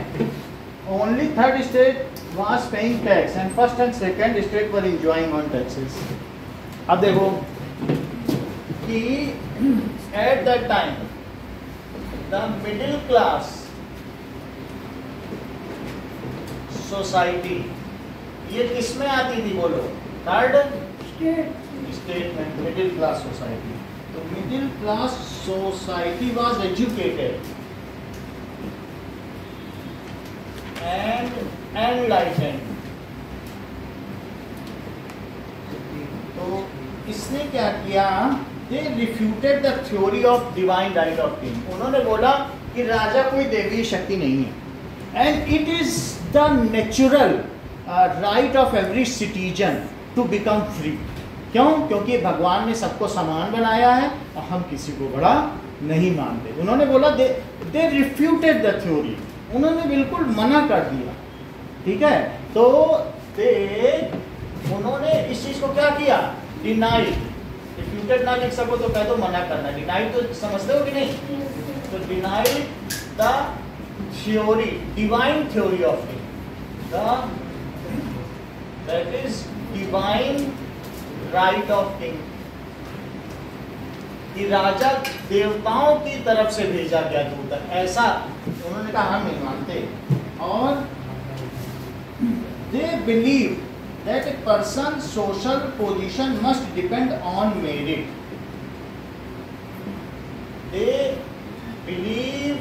Only third state was paying tax and first and second state were enjoying on taxes. अब देखो कि at that time the middle class society, ये किसमें आती थी बोलो, थर्ड स्टेट में मिडिल क्लास सोसाइटी। तो middle class society was educated and enlightened। तो इसने क्या किया, they refuted the theory of divine right of king। उन्होंने बोला कि राजा कोई देवी शक्ति नहीं है, and it is the natural right of every citizen to become free। क्यों, क्योंकि भगवान ने सबको समान बनाया है और हम किसी को बड़ा नहीं मानते। उन्होंने बोला they refuted the theory, उन्होंने बिल्कुल मना कर दिया। ठीक है, तो उन्होंने इस चीज को क्या किया, डिनाई। रिफ्यूटेड ना लिख सको तो कह दो मना करना, डिनाई तो समझते हो कि नहीं। तो deny the theory, divine theory of king, that is divine right of king. कि राजा देवताओं की तरफ से भेजा गया दूत है, ऐसा उन्होंने कहा हम नहीं मानते। और they believe that a person social position must depend on merit. They believe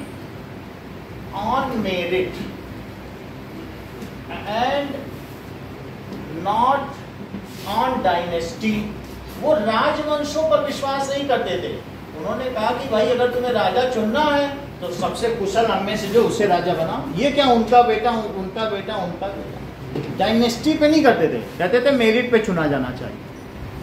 on merit and not on dynasty. वो राजवंशों पर विश्वास नहीं करते थे। उन्होंने कहा कि भाई अगर तुम्हें राजा चुनना है तो सबसे कुशल हम में से जो उसे राजा बनाओ। ये क्या उनका बेटा उनका बेटा उनका बेटा, डायनेस्टी पे नहीं करते थे, कहते थे मेरिट पे चुना जाना चाहिए,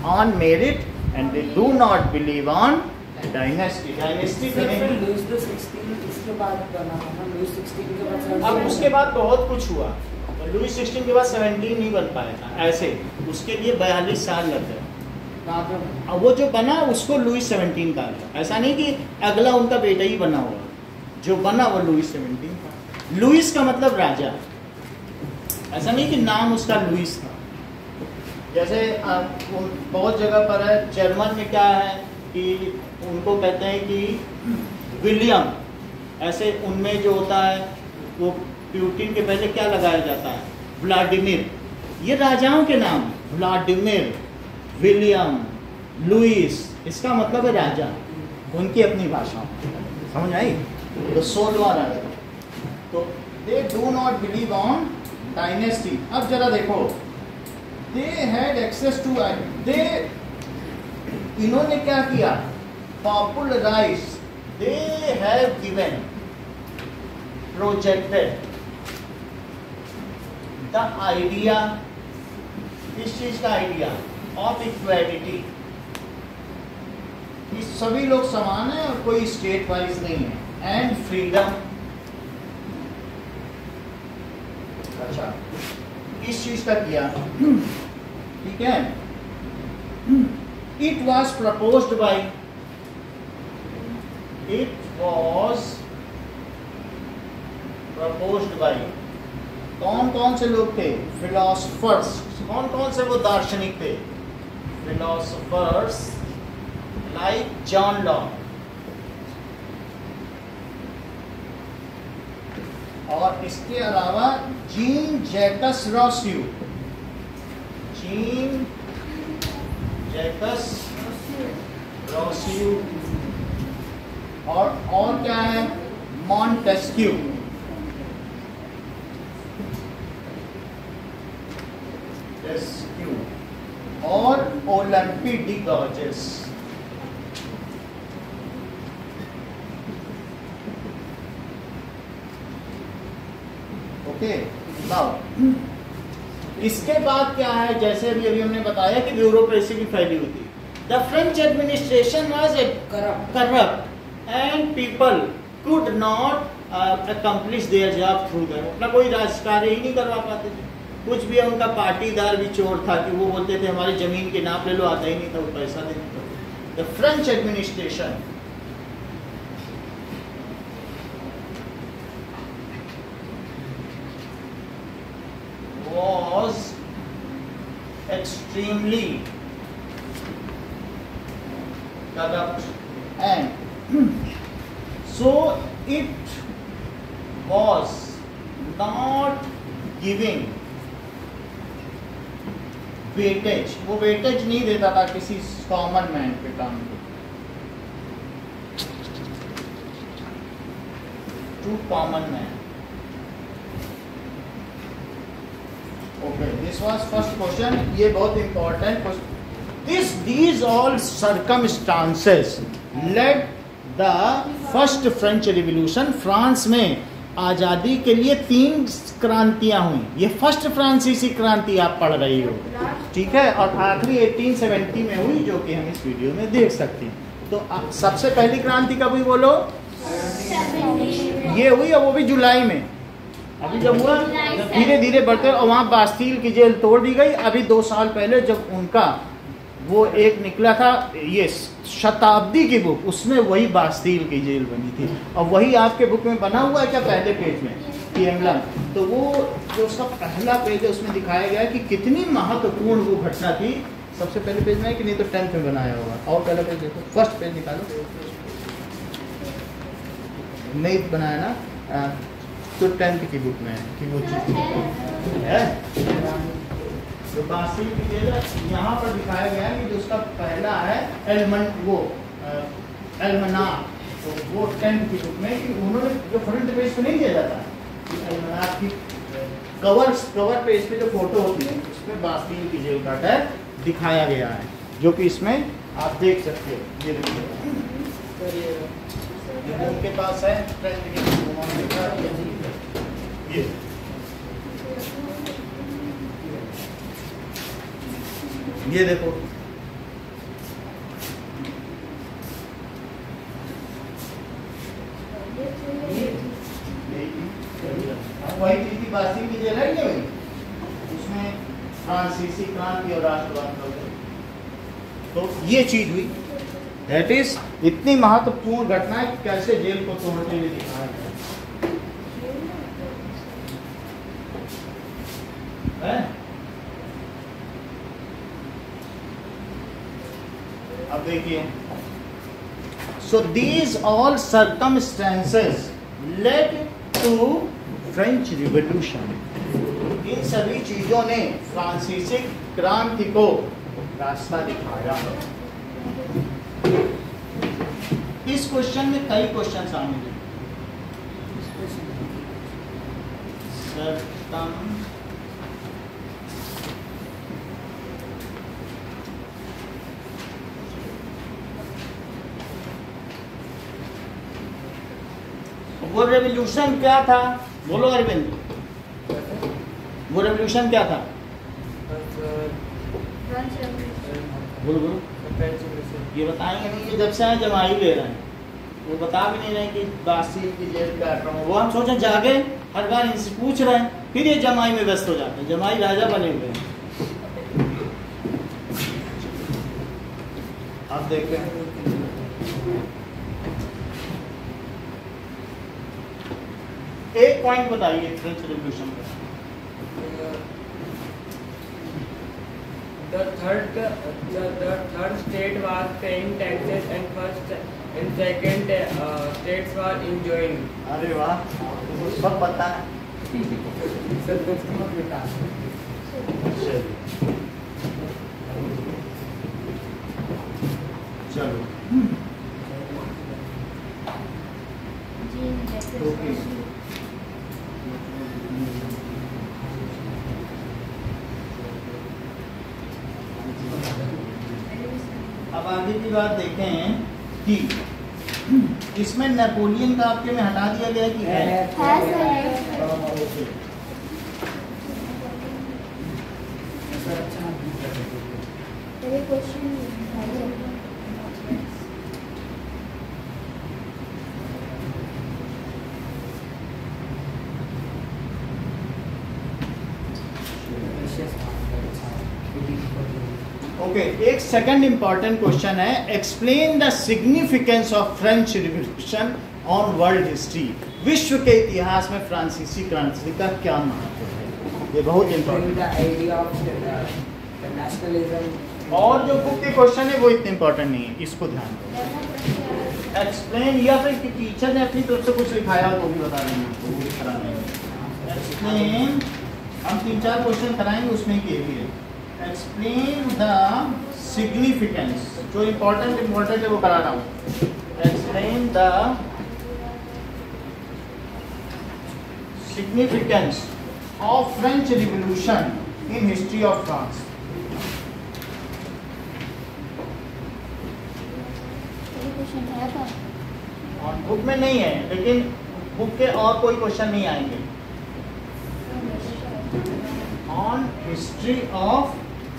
on merit, and they do not believe on dynasty. Dynasty पे नहीं। लुईस द 16 इसके बाद बना था, लुईस 16 के बाद अब उसके बाद बहुत कुछ हुआ। लुईस 16 के बाद 17 नहीं बन पाया था, ऐसे उसके लिए 42 साल लग गए। अब वो जो बना उसको लुईस 17 कहा गया। ऐसा नहीं कि अगला उनका बेटा ही बना हुआ, जो बना वो लुईस 17 था। लुईस का मतलब राजा, ऐसा नहीं कि नाम उसका लुईस था। जैसे बहुत जगह पर है, जर्मन में क्या है कि उनको कहते हैं कि विलियम, ऐसे उनमें जो होता है वो प्यूटिन के पहले क्या लगाया जाता है, व्लादिमीर। ये राजाओं के नाम, व्लादिमीर, विलियम, लुईस, इसका मतलब है राजा, उनकी अपनी भाषा। समझ आई? तो 16वां राजा। तो they do not believe on dynasty. अब जरा देखो, they had access to, they इन्होंने क्या किया, popularise, they have given, projected the idea, इस चीज का आइडिया ऑफ इक्वालिटी, कि सभी लोग समान हैं और कोई स्टेट वाइज नहीं है, एंड फ्रीडम। अच्छा, इस चीज का किया, ठीक है। It was proposed by, it was proposed by, कौन कौन से लोग थे, फिलोसफर्स। कौन कौन से वो दार्शनिक थे, फिलोसफर्स लाइक जॉन लॉक, और इसके अलावा जीन जैकस रॉस्यू, जीन जैकस रॉस्यू, और क्या है, मॉन्टेस्क्यू, और ओलंपी डी गॉर्जेस। ओके, नाउ इसके बाद क्या है, जैसे अभी हमने बताया कि ब्यूरोक्रेसी भी फैली हुई थी। The French administration was corrupt and people could not accomplish their job through them. अपना कोई राजकार्य ही नहीं करवा पाते थे। कुछ भी उनका पाटीदार भी चोर था कि वो बोलते थे हमारी जमीन के नाप ले लो, आता ही नहीं था, वो पैसा देने को। The French administration was extremely corrupt and so it was not giving weightage, वो वेटेज नहीं देता था किसी कॉमन मैन के काम को, to common man. Okay, this was first question, ये बहुत important question. these all circumstances led the first French Revolution। France में आज़ादी के लिए 3 क्रांतियां हुई। ये फर्स्ट फ्रांसीसी क्रांति आप पढ़ रही हो, ठीक है, और आखिरी 1870 में हुई, जो कि हम इस वीडियो में देख सकते हैं। तो सबसे पहली क्रांति कब हुई बोलो? ये हुई, और वो भी जुलाई में। अभी जब हुआ धीरे धीरे बढ़ते, और वहाँ बास्तील की जेल तोड़ दी गई। अभी 2 साल पहले जब उनका वो एक निकला था, ये शताब्दी की बुक, उसमें वही बास्तील की जेल बनी थी, और वही आपके बुक में बना हुआ है क्या, पहले पेज में, कि एम्बलम। तो वो जो उसका पहला पेज है उसमें दिखाया गया कि कितनी महत्वपूर्ण वो घटना थी सबसे पहले पेज में है कि नहीं, तो 10th में बनाया होगा। और पहला पेज देखो, फर्स्ट पेज निकालो, नहीं बनाया ना, तो 10th की बुक में है कि वो चीज़ है। तो बासिल की जगह यहाँ पर दिखाया गया है कि जो उसका पहला है एलमना, तो वो 10th की बुक में कि उन्होंने जो फ्रंट पेज पे नहीं दिया जाता एलमना की कवर पेज पे जो फोटो होती है उसमें बासिल की जेल का अटैक दिखाया गया है, जो कि इसमें आप देख सकते हो। ये देखिए उनके पास है ये देखो, वही चीज की बासिल की जेल है क्या भाई, उसमें फ्रांसीसी क्रांति और राष्ट्रवाद, तो ये चीज हुई। दैट इज इतनी महत्वपूर्ण घटना है कि कैसे जेल को तोड़ते हुए दिखाया गया है। अब देखिए, so these all circumstances led to French revolution. इन सभी चीजों ने फ्रांसीसी क्रांति को रास्ता दिखाया। इस क्वेश्चन में कई क्वेश्चन शामिल हैं। वो रेवोल्यूशन क्या था, बोलो अरविंद, वो रेवोल्यूशन क्या था, बोलो बोलो। ये बताएंगे नहीं, ये जब से आए जमाई ले रहे हैं, वो बता भी नहीं रहे कि बासिल की जेल का आक्रमण। वो हम सोचे जागे, हर बार इनसे पूछ रहे हैं, फिर ये जमाई में व्यस्त हो जाते हैं, जमाई राजा बने हुए हैं। आप देखते हैं एक पॉइंट बताइए फ्रेंच रिवॉल्यूशन का। The third state was paying taxes and first and second states were enjoying. अरे वाह, सब पता है। चलो ओके, अब आगे की बात देखें कि इसमें नेपोलियन का आपके में हटा दिया गया कि है? ओके, एक सेकंड इंपॉर्टेंट क्वेश्चन है, explain the significance of French revolution on world history. विश्व के इतिहास में फ्रांसीसी क्रांति का क्या महत्व है? ये बहुत इंपॉर्टेंट। और जो बुक के क्वेश्चन है वो इतने इंपॉर्टेंट नहीं है, इसको ध्यान दो। एक्सप्लेन, या फिर टीचर ने अपनी तरफ से कुछ लिखाया हो तो भी बता देंगे, एक्सप्लेन। हम 3-4 क्वेश्चन कराएंगे, उसमें ये भी है, एक्सप्लेन द सिग्निफिकेंस। जो इम्पोर्टेंट है वो करा रहा हूँ। Explain the significance of French revolution in history of France. और बुक में नहीं है, लेकिन बुक के और कोई क्वेश्चन नहीं आएंगे। ऑन हिस्ट्री ऑफ,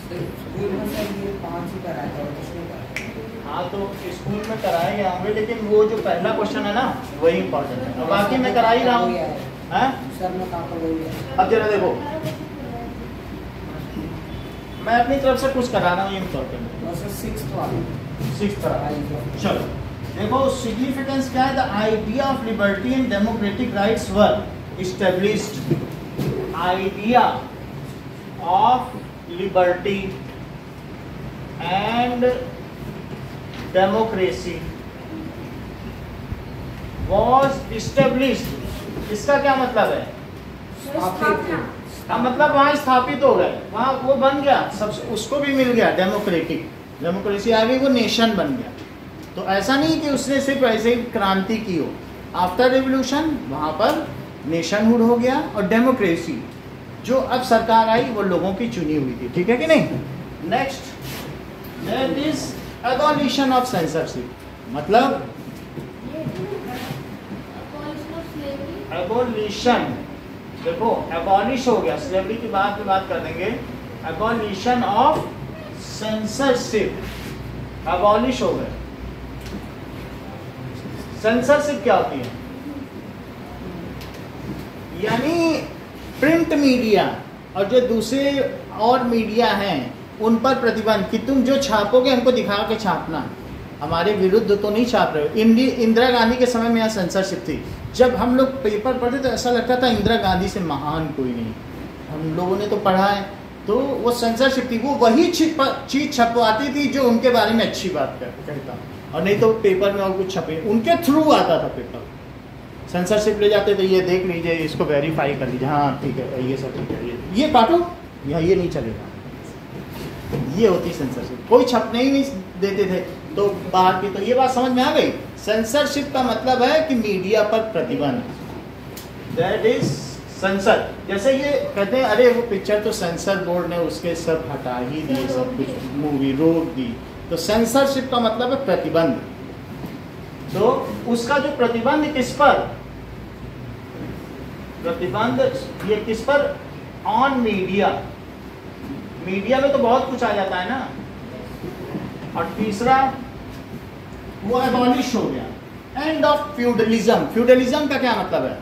स्कूल में सर ये 5 ही कराया था, हाँ तो स्कूल में कराए गए होंगे, लेकिन वो जो पहला क्वेश्चन है ना वही इंपॉर्टेंट है, बाकी मैं करा ही रहा हूँ। सर में कहाँ पर वही है। अब जरा देखो, मैं अपनी तरफ से कुछ करा रहा हूँ, ये इम्पोर्टेंट है। 6th चलो देखो, सिग्निफिकेंस क्या है? The idea of liberty and democratic rights were established. Idea of liberty and democracy was established. इसका क्या मतलब है? हाँ, मतलब वहाँ स्थापित हो गए, वहाँ वो बन गया, सब उसको भी मिल गया डेमोक्रेटिक, डेमोक्रेसी आ गई, वो नेशन बन गया। तो ऐसा नहीं कि उसने सिर्फ ऐसे ही क्रांति की हो, आफ्टर रेवोल्यूशन वहाँ पर नेशनहुड हो गया और डेमोक्रेसी जो अब सरकार आई वो लोगों की चुनी हुई थी, ठीक है कि नहीं। Next that is abolition of censorship, मतलब एबॉलिशन, देखो एबॉलिश हो गया, स्लेवरी की बात कर देंगे, एबॉलिशन ऑफ सेंसरशिप, एबॉलिश हो गया। सेंसरशिप क्या होती है? यानी प्रिंट मीडिया और जो दूसरे और मीडिया हैं उन पर प्रतिबंध कि तुम जो छापोगे हमको दिखा के छापना, हमारे विरुद्ध तो नहीं छाप रहे हो। इंदिरा गांधी के समय में यहाँ सेंसरशिप थी। जब हम लोग पेपर पढ़ते तो ऐसा लगता था इंदिरा गांधी से महान कोई नहीं, हम लोगों ने तो पढ़ा है, तो वो सेंसरशिप थी, वो वही चीज छपवाती थी जो उनके बारे में अच्छी बात कहता, और नहीं तो पेपर में और कुछ छपे, उनके थ्रू आता था पेपर। सेंसरशिप ले जाते तो ये देख लीजिए, इसको वेरीफाई कर लीजिए, हाँ ठीक है ये सब ठीक है, ये काटो, ये नहीं चलेगा, ये होती सेंसरशिप। कोई छपने ही नहीं देते थे तो बाहर की। तो ये बात समझ में आ गई। सेंसरशिप का मतलब है कि मीडिया पर प्रतिबंध, दैट इज सेंसर। जैसे ये कहते हैं अरे वो पिक्चर तो सेंसर बोर्ड ने उसके सब हटा ही दिए, सब कुछ मूवी रोक दी, तो सेंसरशिप का मतलब है प्रतिबंध। तो उसका जो प्रतिबंध किस पर, प्रतिबंध ये किस पर, ऑन मीडिया, मीडिया में तो बहुत कुछ आ जाता है ना। और तीसरा वो एबॉलिश हो गया, एंड ऑफ फ्यूडलिज्म। फ्यूडलिज्म का क्या मतलब है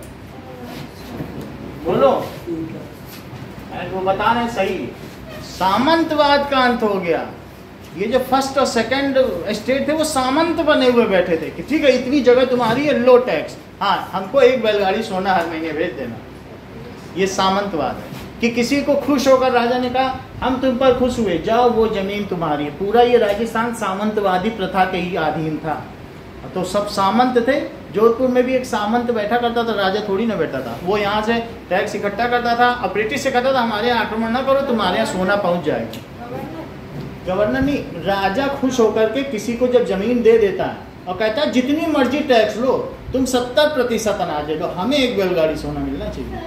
बोलो, एंड वो बता रहे सही, सामंतवाद का अंत हो गया। ये जो फर्स्ट और सेकंड स्टेट थे वो सामंत बने हुए बैठे थे कि ठीक है इतनी जगह तुम्हारी है, लो टैक्स, हाँ हमको एक बैलगाड़ी सोना हर महीने भेज देना। ये सामंतवाद है कि किसी को खुश होकर राजा ने कहा हम तुम पर खुश हुए, जाओ वो जमीन तुम्हारी है। पूरा ये राजस्थान सामंतवादी प्रथा के ही अधीन था, तो सब सामंत थे। जोधपुर में भी एक सामंत बैठा करता था, राजा थोड़ी ना बैठा था। वो यहाँ से टैक्स इकट्ठा करता था और ब्रिटिश से कहता था हमारे यहाँ आक्रमण ना करो, तुम्हारे यहाँ सोना पहुँच जाएगा। गवर्नर नहीं, राजा खुश होकर के किसी को जब जमीन दे देता है और कहता है जितनी मर्जी टैक्स लो, तुम 70% अनाज लो, हमें एक बैलगाड़ी सोना मिलना चाहिए,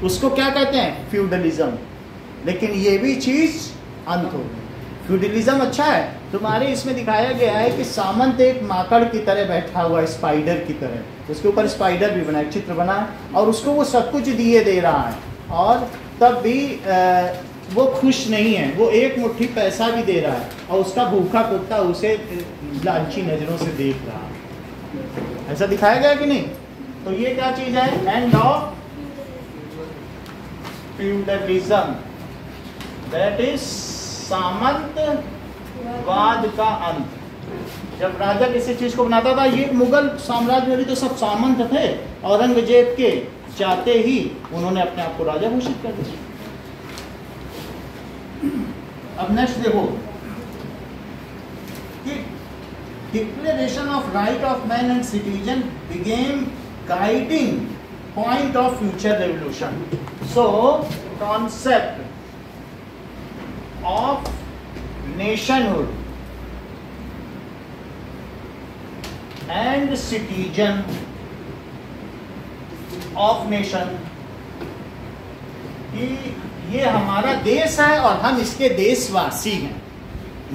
उसको क्या कहते हैं फ्यूडलिज्म। लेकिन ये भी चीज अंत हो गई। फ्यूडलिज्म अच्छा है, तुम्हारे इसमें दिखाया गया है कि सामंत एक माकड़ की तरह बैठा हुआ है, स्पाइडर की तरह, उसके ऊपर स्पाइडर भी बना, चित्र बना, और उसको वो सब कुछ दिए दे रहा है, और तब भी वो खुश नहीं है, वो एक मुट्ठी पैसा भी दे रहा है, और उसका भूखा कुत्ता उसे लालची नजरों से देख रहा है। ऐसा दिखाया गया कि नहीं? तो ये क्या चीज है, end of feudalism, that is सामंतवाद का अंत। जब राजा किसी चीज को बनाता था, ये मुगल साम्राज्य में भी तो सब सामंत थे, औरंगजेब के चाहते ही उन्होंने अपने आप को राजा घोषित कर दिया। अब नेक्स्ट देखो कि declaration of right of man and citizen became guiding point of future revolution. So concept of nationhood and citizen of nation, कि ये हमारा देश है और हम इसके देशवासी हैं,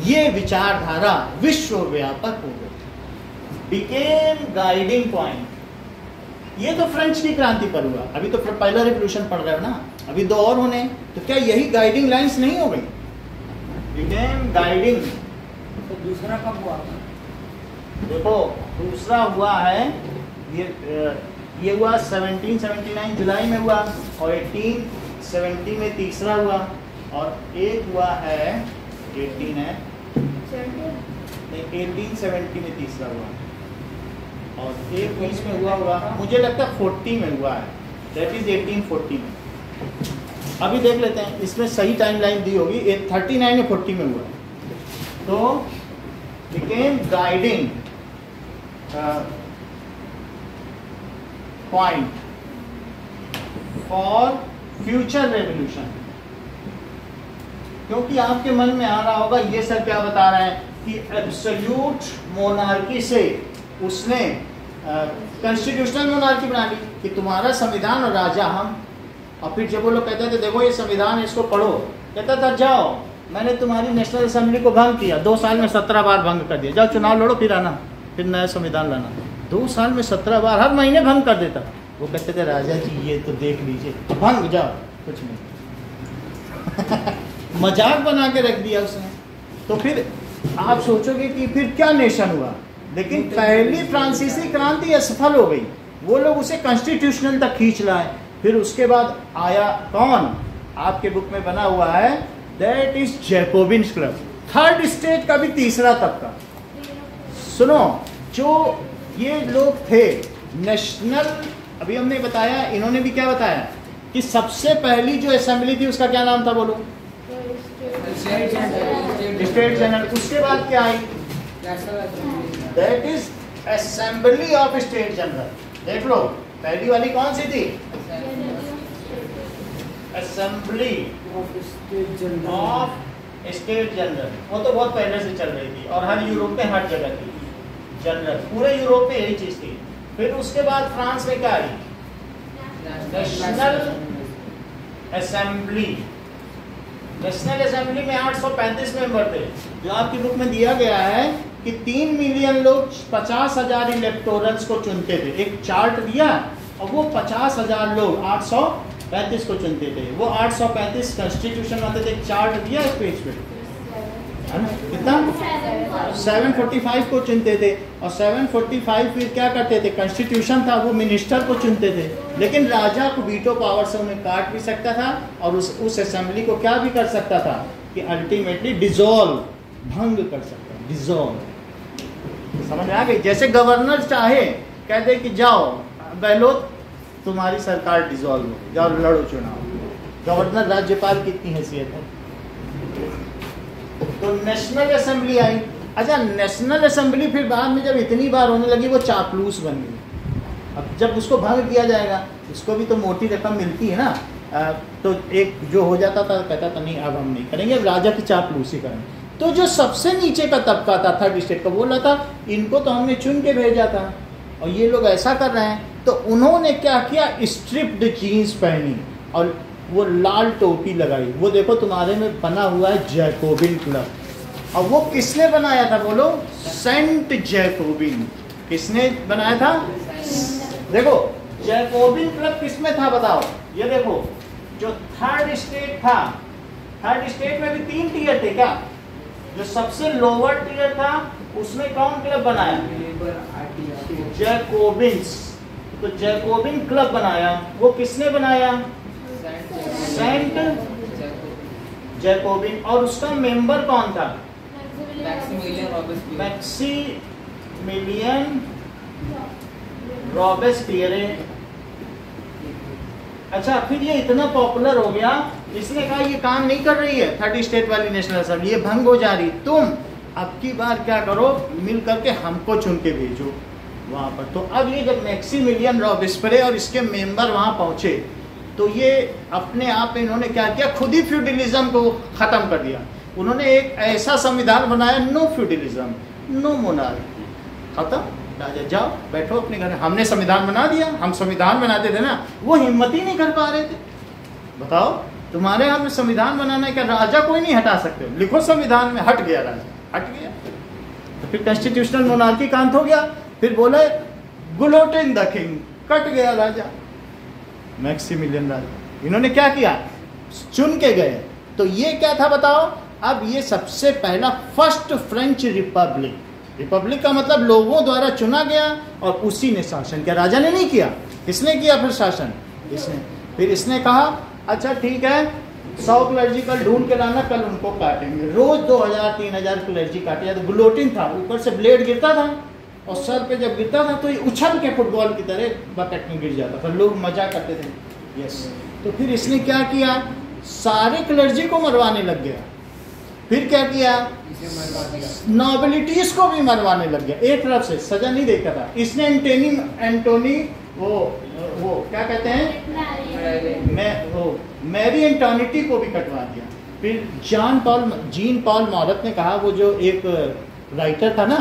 ये विचारधारा विश्व व्यापक हो गई, became guiding point। ये तो फ्रेंच की क्रांति पर हुआ, अभी तो पहला रिवॉल्यूशन पड़ रहा है ना, अभी दो और होने, तो क्या यही गाइडिंग लाइंस नहीं हो गई? Became guiding. तो दूसरा कब हुआ? देखो दूसरा हुआ है ये हुआ 1779 जुलाई में हुआ, और 1870 में तीसरा हुआ, और एक हुआ है 1870 में तीसरा हुआ, और एक 20 में हुआ, मुझे लगता है 40 में हुआ है, दैट इज 1840 में। अभी देख लेते हैं, इसमें सही टाइम लाइन दी होगी, 39 में 40 में हुआ। तो became guiding point for future revolution। क्योंकि आपके मन में आ रहा होगा ये सर क्या बता रहे हैं कि एब्सोल्यूट मोनार्की से उसने कॉन्स्टिट्यूशनल मोनार्की बना ली कि तुम्हारा संविधान और राजा हम। और फिर जब वो लोग कहते थे देखो ये संविधान है इसको पढ़ो, कहता था जाओ मैंने तुम्हारी नेशनल असेंबली को भंग किया, 2 साल में 17 बार भंग कर दिया, जाओ चुनाव लड़ो फिर आना, फिर नया संविधान लाना। 2 साल में 17 बार, हर महीने भंग कर देता। वो कहते थे राजा जी ये तो देख लीजिए, तो भंग जाओ, कुछ नहीं मजाक बना के रख दिया उसने। तो फिर आप सोचोगे कि फिर क्या नेशन हुआ, लेकिन पहली फ्रांसीसी क्रांति असफल हो गई, वो लोग उसे कॉन्स्टिट्यूशनल तक खींच लाए। फिर उसके बाद आया कौन, आपके बुक में बना हुआ है that is Jacobins club, third state का भी तीसरा तबका। सुनो, जो ये लोग थे नेशनल, अभी हमने बताया, इन्होंने भी क्या बताया कि सबसे पहली जो असेंबली थी उसका क्या नाम था, बोलो स्टेट जनरल। उसके बाद क्या आई, that is assembly of state general. देख लो पहली वाली कौन सी थी, असेंबली ऑफ स्टेट जनरल। वो तो बहुत पहले से चल रही थी और हर यूरोप में हर जगह थी जनरल, पूरे यूरोप में यही चीज थी। फिर उसके बाद फ्रांस में क्या आई, नेशनल असेंबली। नेशनल असेंबली में 835 मेंबर थे, जो आपकी बुक में दिया गया है कि 3 मिलियन लोग 50,000 इलेक्टोरल्स को चुनते थे। एक चार्ट दिया और वो 50,000 लोग 835 को चुनते थे। वो 835 कॉन्स्टिट्यूशन वाले थे, एक चार्ट दिया इस पेज पे, है ना, कितना 745 को चुनते थे। और 745 फिर क्या करते थे, कॉन्स्टिट्यूशन था वो मिनिस्टर को चुनते थे, लेकिन राजा को वीटो पावर से उन्हें काट भी सकता था और उस असेंबली को क्या भी कर सकता था कि अल्टीमेटली डिसॉल्व, भंग कर सकता, डिसॉल्व। समझ में आ गई, जैसे गवर्नर चाहे कहते कि जाओ गहलोत तुम्हारी सरकार डिसॉल्व हो, जाओ लड़ो चुनाव। गवर्नर राज्यपाल की इतनी हैसियत है। तो नेशनल असेंबली आई। अच्छा, नेशनल असेंबली फिर बाद में जब इतनी बार होने लगी वो चापलूस बन गई। अब जब उसको भंग किया जाएगा, उसको भी तो मोटी रकम मिलती है ना, तो एक जो हो जाता था कहता था नहीं अब हम नहीं करेंगे, अब राजा की चापलूसी करेंगे। तो जो सबसे नीचे का तबका था थर्ड स्टेट का, बोला था इनको तो हमने चुन के भेजा था और ये लोग ऐसा कर रहे हैं। तो उन्होंने क्या किया, स्ट्रिप्ड जीन्स पहनी और वो लाल टोपी लगाई। वो देखो तुम्हारे में बना हुआ है जैकोबिन क्लब। और वो किसने बनाया था, बोलो सेंट जैकोबिन। किसने बनाया था, देखो जैकोबिन क्लब किसमें था बताओ। ये देखो जो थर्ड स्टेट था, थर्ड स्टेट में भी 3 टीयर थे क्या, जो सबसे लोअर टीयर था उसमें कौन क्लब बनाया, जैकोबिन्स। तो जैकोबिन क्लब बनाया, वो किसने बनाया, सेंट जैकोबिन। और उसका मेंबर कौन था, मैक्सिमिलियन रॉबेस्पियरे। अच्छा, फिर ये इतना पॉपुलर हो गया, इसने कहा ये काम नहीं कर रही है थर्ड स्टेट वाली नेशनल असेंबली, ये भंग हो जा रही, तुम अब की बार क्या करो, मिल करके हमको चुन के भेजो वहाँ पर। तो अब ये जब मैक्सिमिलियन रॉबेस्पियरे और इसके मेंबर वहाँ पहुँचे, तो ये अपने आप में इन्होंने क्या किया, खुद ही फ्यूडलिज्म को ख़त्म कर दिया। उन्होंने एक ऐसा संविधान बनाया, नो फ्यूडलिज्म, नो मोनार्की, खत्म, राजा जाओ बैठो अपने घर। हमने संविधान बना दिया, हम संविधान बनाते थे ना, वो हिम्मत ही नहीं कर पा रहे थे। बताओ तुम्हारे यहाँ में संविधान बनाना है क्या, राजा कोई नहीं हटा सकते, लिखो संविधान में, हट गया राजा, हट गया। तो फिर कॉन्स्टिट्यूशनल मोनार्की का अंत हो गया। फिर बोले गुलोटिन द किंग, कट गया राजा, मैक्सिमिलियन राजा। इन्होंने क्या किया, चुन के गए। तो ये क्या था बताओ, अब ये सबसे पहला फर्स्ट फ्रेंच रिपब्लिक। रिपब्लिक का मतलब लोगों द्वारा चुना गया और उसी ने शासन किया, राजा ने नहीं किया। किसने किया फिर शासन, इसने। फिर इसने कहा अच्छा ठीक है, 100 क्लर्जिकल ढूंढ के लाना, कल उनको काटेंगे। रोज 2000-3000 क्लर्जी काटे जाते। गुलोटिन था, ऊपर से ब्लेड गिरता था और सर पे जब गिरता था तो ये उछल के फुटबॉल की तरह बकेट में गिर जाता था, लोग मजा करते थे। यस, तो फिर इसने क्या किया, सारे क्लर्जी को मरवाने लग गया। फिर क्या किया, इसे मरवा दिया। नोबिलिटीज को भी मरवाने लग गया। एक तरफ से सजा नहीं देता था इसने। एंटोनी वो क्या कहते हैं, मैरी एंटोनिटी को भी कटवा दिया। फिर जीन पॉल मॉरत ने कहा, वो जो एक राइटर था ना,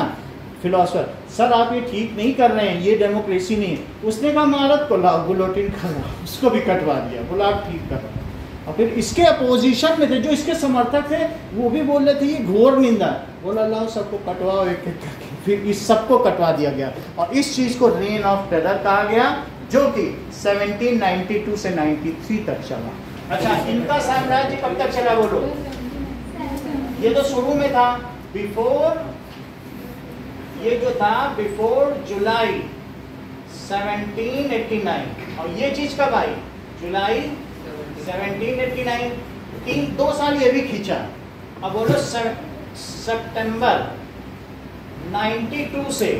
फिलोसफर, सर आप ये ठीक नहीं कर रहे हैं, ये डेमोक्रेसी नहीं है। उसने कहा मॉरत को लाओ गुलोटिन करो, उसको भी कटवा दिया, बोला आप ठीक कर रहे हैं। और फिर इसके अपोजिशन में थे, जो इसके समर्थक थे, वो भी बोल रहे थे ये घोर निंदा है, बोला लाओ सबको कटवाओ एक एक करके। फिर इस सबको कटवा दिया गया और इस चीज को रेन ऑफ टेरर कहा गया, जो कि 1792 से 93 तक चला। अच्छा, इनका साम्राज्य कब तक चला बोलो? ये तो शुरू में था, ये जो था बिफोर जुलाई 1789, और ये चीज कब आई? जुलाई 1789। 2 साल ये भी खींचा। अब बोलो सितंबर 92 से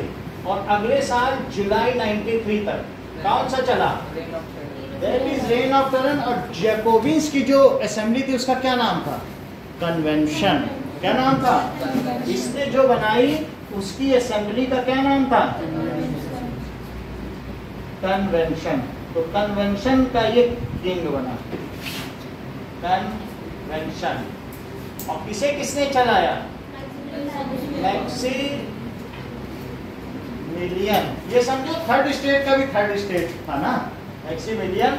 और अगले साल जुलाई 93 तक कौन सा चला? That is rain of terror. और जैकोबिन्स की जो असेंबली थी उसका क्या नाम था? कन्वेंशन। क्या नाम था? इसने जो बनाई उसकी असेंबली का क्या नाम था? कन्वेंशन। तो कन्वेंशन का ये किंग बना, कन्वेंशन। और इसे किसने चलाया? मैक्सिमिलियन। ये समझो थर्ड स्टेट का भी थर्ड स्टेट था ना, मैक्सिमिलियन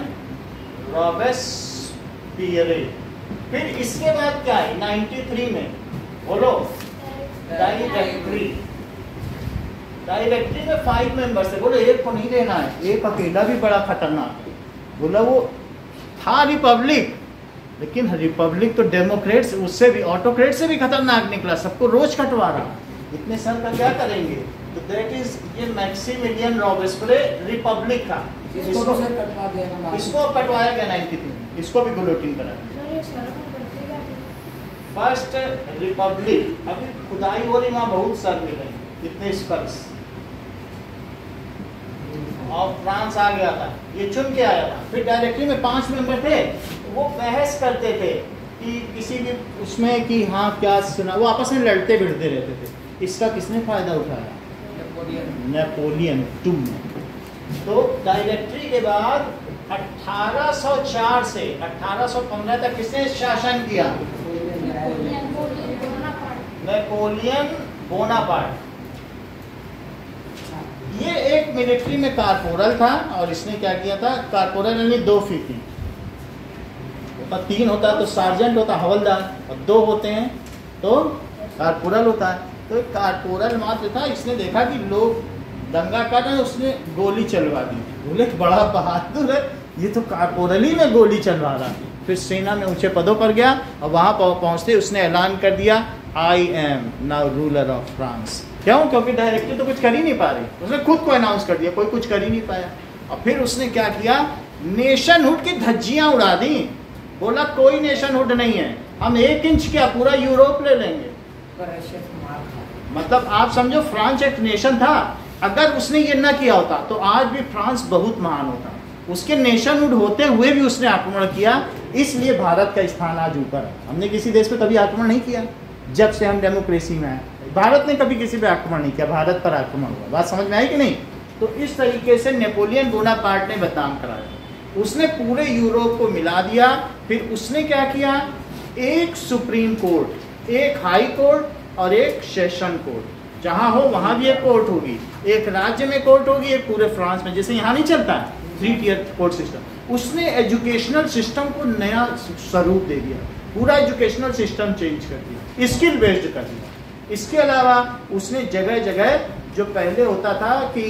रॉबेस्पियरे। फिर इसके बाद क्या है 93 में? बोलो, डायरेक्टरी। डायरेक्टरी में 5 मेंबर्स थे। बोलो एक को नहीं देना है, एक अकेला भी बड़ा खतरनाक है। बोला वो था रिपब्लिक, लेकिन रिपब्लिक तो डेमोक्रेट्स उससे भी, ऑटोक्रेट से भी खतरनाक निकला, सबको रोज कटवा रहा। इतने सर का क्या करेंगे? तो दैट इज ये मैक्सिमिलियन रॉबेस्पियरे रिपब्लिक का। इसको कटवाया गया 93 में, इसको भी गुलोटिन कराया। First Republic. अभी खुदाई हो रही, वहां बहुत सर मिले, कितने स्पर्श। और फ्रांस आ गया था, ये चुन के आया था। फिर डायरेक्टरी में 5 मेंबर थे, वो बहस करते थे कि किसी भी उसमें कि हाँ क्या सुना, वो आपस में लड़ते भिड़ते रहते थे। इसका किसने फायदा उठाया? Napoleon to. तो डायरेक्टरी के बाद 1804 से 1815 तक किसने शासन किया? Napoleon Bonaparte. ये एक मिलिट्री में कारपोरल था, और इसने क्या किया था? कारपोरल यानी 2 फीकी। 3 होता तो सार्जेंट होता, हवलदार, और 2 होते हैं तो कारपोरल होता है। तो एक कारपोरल मात्र था, इसने देखा कि लोग दंगा कर रहे हैं, उसने गोली चलवा दी। बोले बड़ा बहादुर है, ये तो कारपोरल ही में गोली चलवा रहा है। फिर सेना में ऊंचे पदों पर गया, और वहां पहुंचते उसने ऐलान कर दिया, I am now ruler of France. क्यों? क्योंकि डायरेक्टली तो कुछ कर ही नहीं पा रही, उसने खुद को अनाउंस कर दिया, कोई कुछ कर ही नहीं पाया। और फिर उसने क्या किया? नेशनहुड की धज्जियां उड़ा दी। बोला कोई नेशनहुड नहीं है, हम 1 इंच क्या पूरा यूरोप ले लेंगे। मतलब आप समझो फ्रांस एक नेशन था, अगर उसने ये ना किया होता तो आज भी फ्रांस बहुत महान होता। उसके नेशनहुड होते हुए भी उसने आक्रमण किया, इसलिए भारत का स्थान आज ऊपर है। हमने किसी देश पे कभी आक्रमण नहीं किया, जब से हम डेमोक्रेसी में आए। भारत ने कभी किसी पे आक्रमण नहीं किया, भारत पर आक्रमण हुआ। बात समझ में आई कि नहीं? तो इस तरीके से नेपोलियन बोनापार्ट ने बदनाम कराया, उसने पूरे यूरोप को मिला दिया। फिर उसने क्या किया? एक सुप्रीम कोर्ट, एक हाई कोर्ट और एक सेशन कोर्ट। जहां हो वहां भी एक कोर्ट होगी, एक राज्य में कोर्ट होगी, एक पूरे फ्रांस में। जैसे यहाँ नहीं चलता 3 टियर कोर्ट सिस्टम। उसने एजुकेशनल सिस्टम को नया स्वरूप दे दिया, पूरा एजुकेशनल सिस्टम चेंज कर दिया, स्किल बेस्ड कर दिया। इसके अलावा उसने जगह जगह, जो पहले होता था कि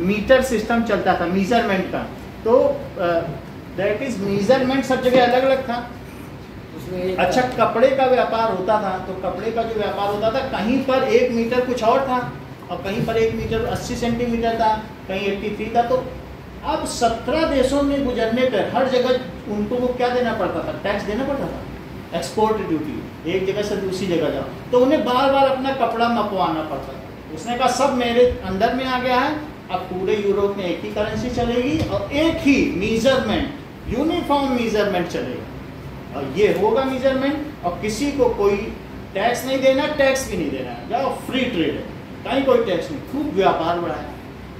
मीटर सिस्टम चलता था मीजरमेंट का, तो दैट इज मीजरमेंट सब जगह अलग अलग था। अच्छा, कपड़े का व्यापार होता था, तो कपड़े का जो व्यापार होता था, कहीं पर 1 मीटर कुछ और था, और कहीं पर 1 मीटर 80 सेंटीमीटर था, कहीं 83 था। तो अब 17 देशों में गुजरने पर हर जगह उनको वो क्या देना पड़ता था? टैक्स देना पड़ता था, एक्सपोर्ट ड्यूटी। एक जगह से दूसरी जगह जाओ तो उन्हें बार बार अपना कपड़ा मपवाना पड़ता था। उसने कहा सब मेरे अंदर में आ गया है, अब पूरे यूरोप में एक ही करेंसी चलेगी और एक ही मीजरमेंट, यूनिफॉर्म मीजरमेंट चलेगा। और ये होगा मेजरमेंट, और किसी को कोई टैक्स नहीं देना, टैक्स भी नहीं देना है, क्या फ्री ट्रेड है, कहीं कोई टैक्स नहीं, खूब व्यापार बढ़ाया।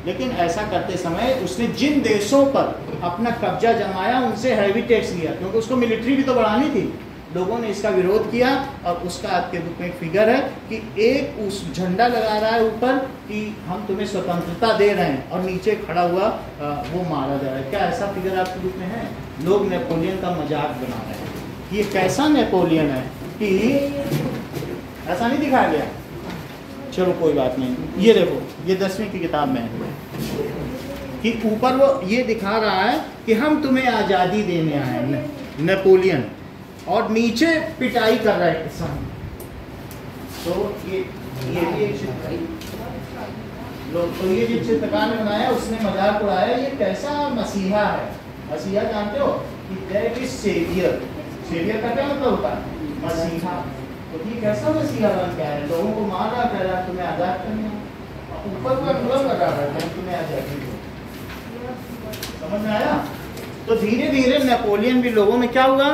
लेकिन ऐसा करते समय उसने जिन देशों पर अपना कब्जा जमाया उनसे हैवी टैक्स लिया, क्योंकि उसको मिलिट्री भी तो बढ़ानी थी। लोगों ने इसका विरोध किया, और उसका आपके बुक में एक फिगर है कि एक उस झंडा लगा रहा है ऊपर कि हम तुम्हें स्वतंत्रता दे रहे हैं, और नीचे खड़ा हुआ वो मारा जा रहा है। क्या ऐसा फिगर आपके बुक में है? लोग नेपोलियन का मजाक बना रहे हैं। ये कैसा नेपोलियन है कि ऐसा नहीं दिखाया गया। चलो कोई बात नहीं, ये देखो, ये 10वीं की किताब में है कि ऊपर वो ये दिखा रहा है कि हम तुम्हें आज़ादी देने आए हैं, नेपोलियन, और नीचे पिटाई कर रहा है किसान। तो ये भी एक चित्रकारी लोग, तो ये जो चित्रकार ने बनाया उसने मजाक उड़ाया, ये कैसा मसीहा है। मसीहा जानते हो कि दैट इज सेवियर। सेवियर का क्या मतलब होता है? मसीहा। तो ये कैसा मसीहा बन के आया, लोगों को मार रहा, कह रहा तुम्हें आजाद करना, ऊपर का मतलब लगा रहा है तुम्हें आजादी दो। समझ में आया? तो धीरे धीरे नेपोलियन भी लोगों में क्या हुआ,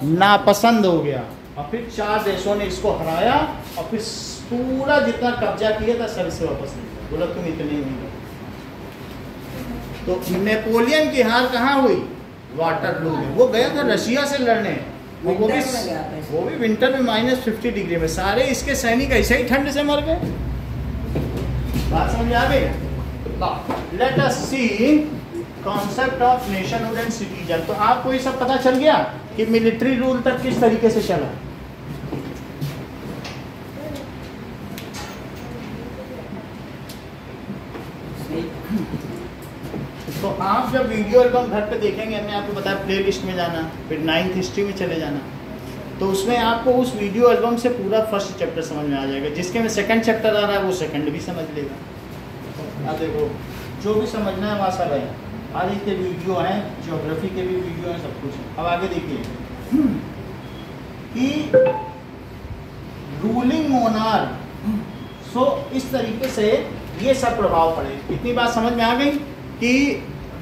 नापसंद हो गया, और फिर 4 देशों ने इसको हराया, और फिर पूरा जितना कब्जा किया था सब से वापस ले लिया, बोला तुम इतने नहीं हो। तो नेपोलियन की हार कहाँ हुई? वाटरलू में। वो गया था रशिया से लड़ने, वो भी विंटर में -50 डिग्री में। सारे इसके सैनिक ऐसे ही ठंड से मर गए। बात समझ आ गई? Let us see concept of nationhood and citizen. तो आपको ये सब पता चल गया कि मिलिट्री रूल तक किस तरीके से चला। तो आप जब वीडियो एल्बम घर पे देखेंगे, हमने आपको बताया प्ले लिस्ट में जाना, फिर 9th हिस्ट्री में चले जाना, तो उसमें आपको उस वीडियो एल्बम से पूरा फर्स्ट चैप्टर समझ में आ जाएगा। जिसके में सेकंड चैप्टर आ रहा है वो सेकंड भी समझ लेगा। देखो जो भी समझना है वहाँ सब है। आज के वीडियो हैं, ज्योग्राफी के भी वीडियो हैं, सब कुछ है। अब आगे देखिए कि रूलिंग मोनार्क, सो इस तरीके से ये सब प्रभाव पड़े। इतनी बात समझ में आ गई कि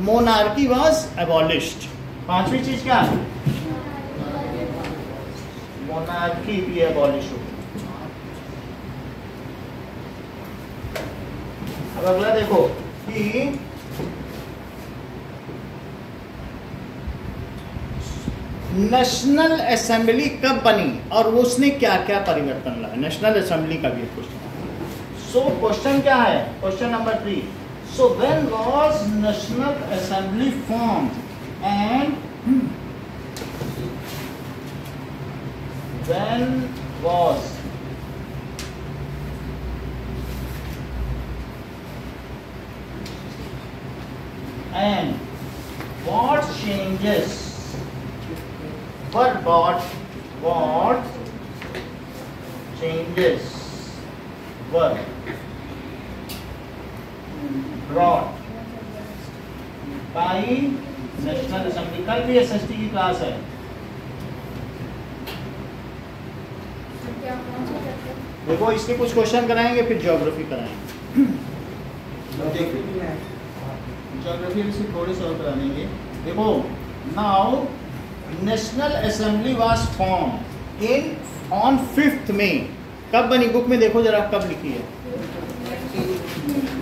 मोनार्की वाज एबॉलिश्ड। 5वीं चीज क्या है? मोनार्की भी एबॉलिश हो। अब अगला देखो कि नेशनल असेंबली कब बनी और उसने क्या क्या परिवर्तन लाया। नेशनल असेंबली का भी क्वेश्चन। सो क्वेश्चन क्या है? Question number 3। So when was national assembly formed and when was and what changes what changes were brought by national assembly. कल भी एसएसटी की क्लास है। देखो इसके कुछ क्वेश्चन कराएंगे, फिर ज्योग्राफी कराएंगे। ज्योग्राफी में सिर्फ थोड़े से और करा देंगे। देखो now national assembly was form in on 5th मई। कब बनी? बुक में देखो जरा कब लिखी है,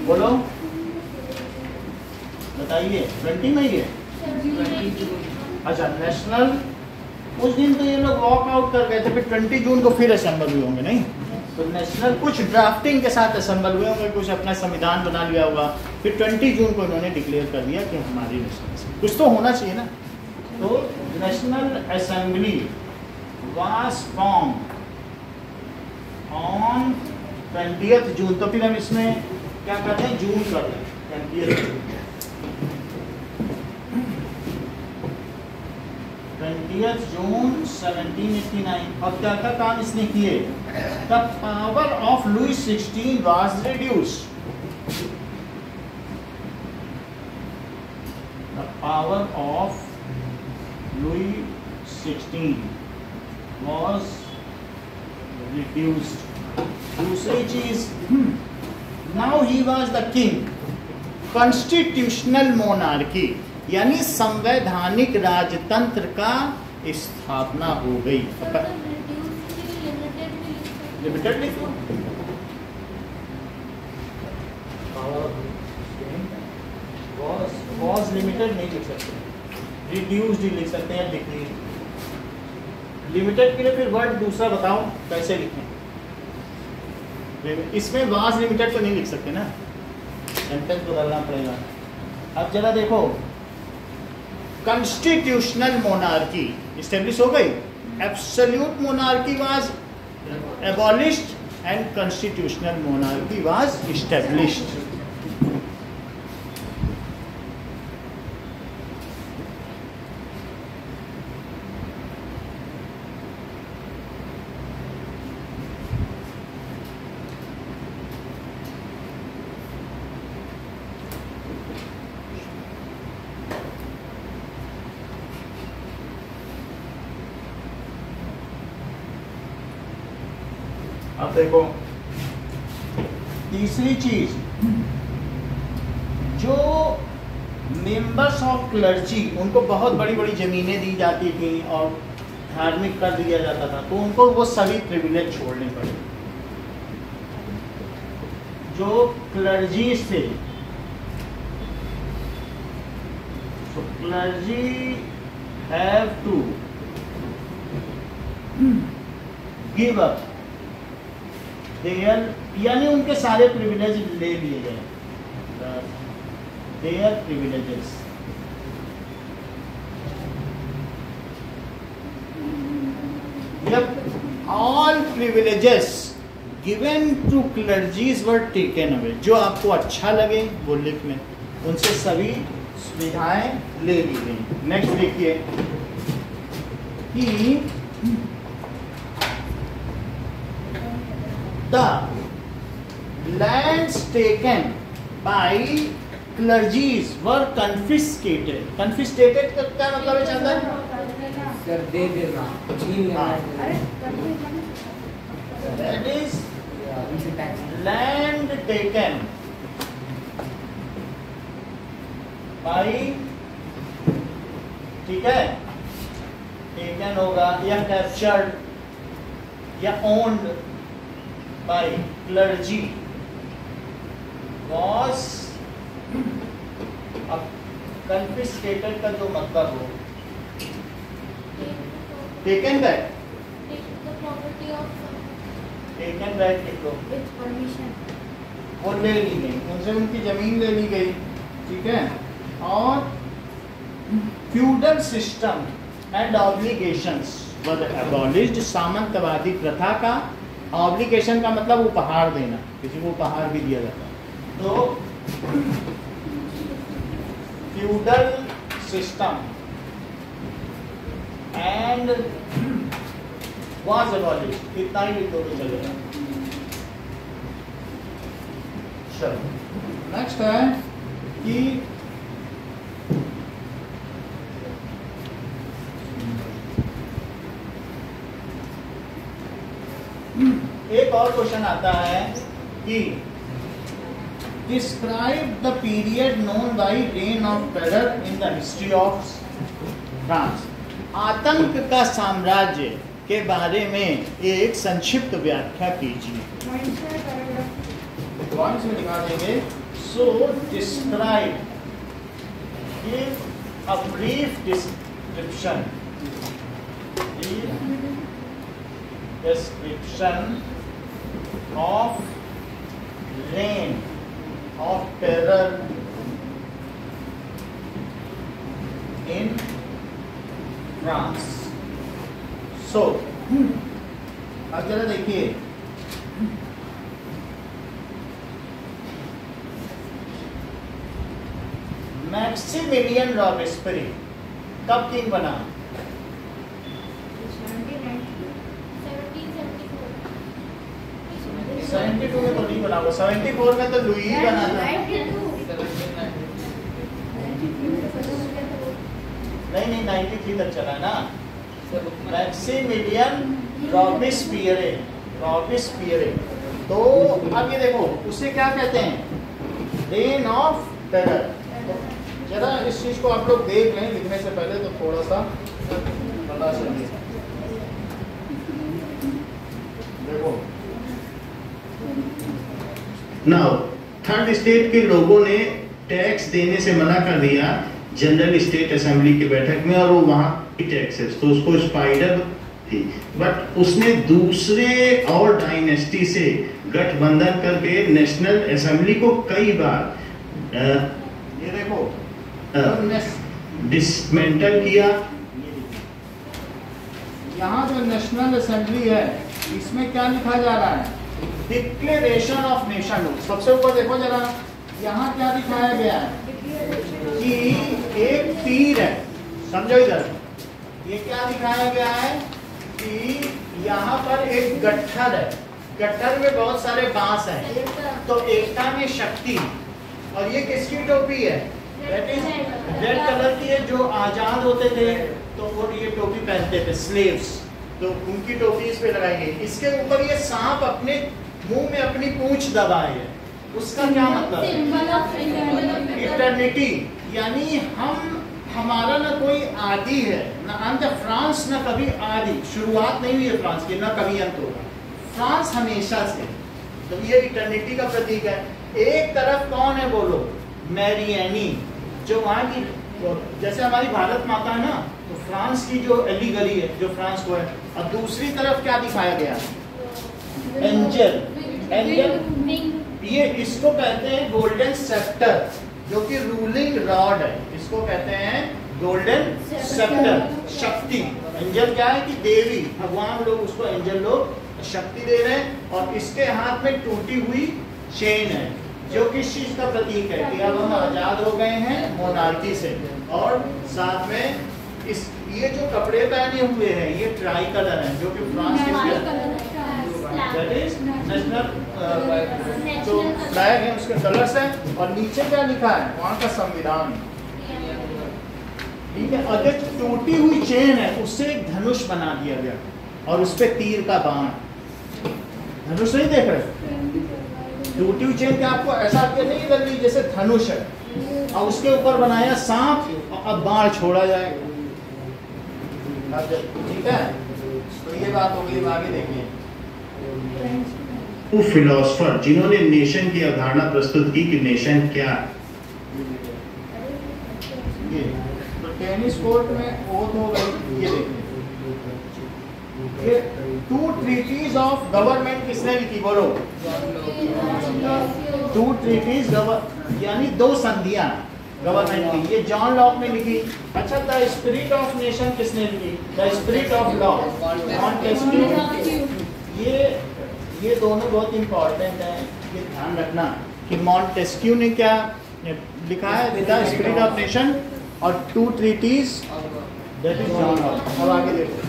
बोलो बताइए। 20 मई है? अच्छा नेशनल, उस दिन तो ये लोग वॉक आउट कर गए थे, फिर 20 जून को फिर असेंबल हुए होंगे। नहीं तो नेशनल कुछ ड्राफ्टिंग के साथ असेंबल हुए होंगे, कुछ अपना संविधान बना लिया होगा, फिर 20 जून को इन्होंने डिक्लेयर कर दिया कि हमारी नेशनल, कुछ तो होना चाहिए ना। तो national assembly was form on 20th जून। तो फिर हम इसमें क्या करते हैं? जून कर दें, 20th जून। 20th जून 1789। और क्या क्या काम इसने किए? The power of Louis 16 was reduced. The power of Louis 16 was reduced. दूसरी चीज, now he was the king. Constitutional monarchy यानी संवैधानिक राजतंत्र का स्थापना हो गई। लिमिटेड लिखो, वॉज लिमिटेड नहीं लिख सकते, रिड्यूस्ड ही लिख सकते हैं, डिक्रीज। लिमिटेड के लिए फिर वर्ड दूसरा बताओ कैसे लिखें। इसमें वाज लिमिटेड तो नहीं लिख सकते ना, सेंटेंस बदलना पड़ेगा। अब जरा देखो, कॉन्स्टिट्यूशनल मोनार्की इस्टेब्लिश हो गई, absolute monarchy was abolished and constitutional monarchy was established. अब देखो तीसरी चीज, जो मेंबर्स ऑफ क्लर्जी, उनको बहुत बड़ी बड़ी जमीनें दी जाती थी और धार्मिक कर दिया जाता था, तो उनको वो सभी प्रिविलेज छोड़ने पड़े। जो क्लर्जी थे, so clergy have to give up there, यानी उनके सारे प्रिविलेज ले लिए गए, देयर प्रिविलेजेस। जब all privileges given to clergies were taken away, जो आपको अच्छा लगे वो लिख लें, उनसे सभी सुविधाएं ले ली गई। नेक्स्ट देखिए कि the lands taken by clergies were confiscated। confiscated का क्या मतलब है चंदन? सर दे देना, छीन लेना। That is land taken by, ठीक है, taken होगा या captured या owned by clergy was, अब confiscated का जो मतलब हो, taken back, taken back लिख लो, वो ले ली गई, उनसे उनकी जमीन ले ली गई, ठीक है। और feudal system and obligations were abolished, सामंतवादी प्रथा का, ऑब्लिगेशन का मतलब उपहार देना, किसी को उपहार भी दिया जाता है, तो feudal system and was abolished, इतना ही लिख दो तो चलेगा। चलो नेक्स्ट है कि एक और क्वेश्चन आता है कि describe the period known by rain of terror in the history of France. आतंक का साम्राज्य के बारे में एक संक्षिप्त व्याख्या कीजिए। पॉइंट्स में दिखा देंगे। So describe, give a brief description, description of reign of terror in France। So अब जरा देखिए, मैक्सिमिलियन रॉबेस्पियर कब किंग बना? 72 में तो नहीं बना हुआ, 74 में तो लुई बना था। नहीं 93 तक चला ना। मैक्सिमिलियन रॉबेस्पियर, तो अब ये देखो उसे क्या कहते हैं, रेन ऑफ टेरर। जरा इस चीज को आप लोग देख लें लिखने से पहले, तो थोड़ा सा थोड़ा सा देखो। नाउ थर्ड स्टेट के लोगों ने टैक्स देने से मना कर दिया जनरल स्टेट असेंबली की बैठक में, और वो वहां टैक्सेस, तो उसको स्पाइडर थी, बट उसने दूसरे और डायनेस्टी से गठबंधन करके नेशनल असेंबली को कई बार ये देखो डिसमेंटल किया। यहाँ जो नेशनल असेंबली है इसमें क्या लिखा जा रहा है? Declaration of nation. सबसे ऊपर देखो जरा, यहाँ क्या दिखाया गया है कि एक तीर है, समझो इधर, ये क्या दिखाया गया है कि यहाँ पर एक गट्ठर है, गट्ठर में बहुत सारे बांस हैं, तो एकता में शक्ति। और ये किसकी टोपी है? रेड कलर की है। जो आजाद होते थे तो वो ये टोपी पहनते थे, स्लेव्स, तो उनकी टोपी इस पे लगाई गई। इसके ऊपर ये सांप अपने मुंह में अपनी पूंछ दबाए है, उसका क्या मतलब है? इटर्निटी, यानी हमारा ना कोई आदि है ना अंत। फ्रांस ना कभी आदि, शुरुआत नहीं हुई है फ्रांस की, ना कभी अंत होगा। फ्रांस हमेशा से, तो ये इटर्निटी का प्रतीक है। एक तरफ कौन है बोलो? मैरियानी, जो वहाँ की, जैसे हमारी भारत माता है ना, तो फ्रांस की जो एली गली है जो फ्रांस को है। और दूसरी तरफ क्या दिखाया गया? एंजल। एंजल ये इसको कहते हैं गोल्डन सेप्टर, जो कि रूलिंग रॉड है, इसको कहते हैं गोल्डन सेप्टर, शक्ति। एंजल क्या है कि देवी, भगवान, लोग उसको एंजल लोग शक्ति दे रहे हैं। और इसके हाथ में टूटी हुई चेन है, जो किस चीज का प्रतीक है कि अब हम आजाद हो गए हैं मोनार्की से। और साथ में इस ये जो कपड़े पहने हुए हैं ये ट्राई कलर है, जो कि फ्रांस के दैट इज नेशनल जो फ्लैग है उसके कलर्स है। और नीचे क्या लिखा है? वहाँ का संविधान, ठीक है। और जो टूटी हुई चेन है उससे एक धनुष बना दिया गया, और उस पे तीर का बाण। धनुष नहीं देख रहे? टूटी हुई चेन क्या आपको ऐसा नहीं लग रही जैसे धनुष है, और उसके ऊपर बनाया सांप, और अब बाण छोड़ा जाएगा, ठीक है। तो ये बात होगी, आगे देखिए। वो फिलोसफर जिन्होंने नेशन की अवधारणा प्रस्तुत की कि नेशन क्या, ये तो टेनिस कोर्ट में ओथ हो गई। ये देखिए, ये 2 ट्रीटीज ऑफ गवर्नमेंट किसने लिखी बोलो? 2 ट्रीटीज यानी 2 संधियां गवर्नमेंट की, ये जॉन लॉक ने लिखी। अच्छा, द स्पिरिट ऑफ नेशन किसने लिखी? The spirit of law, Montesquieu. ये दोनों बहुत इंपॉर्टेंट है, ये ध्यान रखना कि मॉन्टेस्क्यू ने क्या लिखा है? द स्पिरिट ऑफ नेशन, और 2 treaties that is John Locke. अब आगे देखो,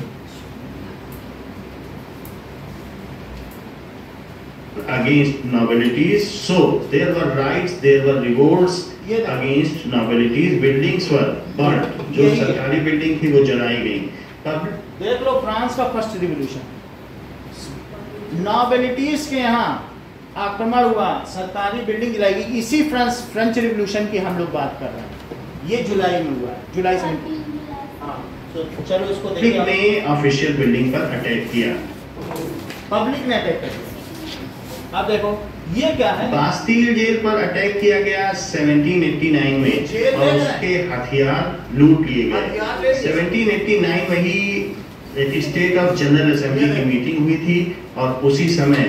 against nobilities, so there were riots, there were revolts against nobilities, buildings were burnt, जो सरकारी बिल्डिंग थी वो जलाई गई। तब देख लो फ्रांस का फर्स्ट रिवॉल्यूशन, नॉबिलिटीज के यहाँ आक्रमण हुआ, सरकारी बिल्डिंग जलाई गई। इसी फ्रेंच रिवॉल्यूशन की हम लोग बात कर रहे हैं, ये जुलाई में हुआ है, जुलाई 17। हाँ, तो चलो इसको पब्लिक देखिए। ने ऑफिशियल बिल्डिंग पर अटैक किया, पब्लिक ने अटैक कर दिया। अब देखो ये क्या है? बास्टील जेल पर अटैक किया गया 1789 में, जेल और में उसके हथियार लूट लिए गए। हथियार ले लिए। 1789 में ही एक स्टेट ऑफ जनरल असेंबली की मीटिंग हुई थी, और उसी समय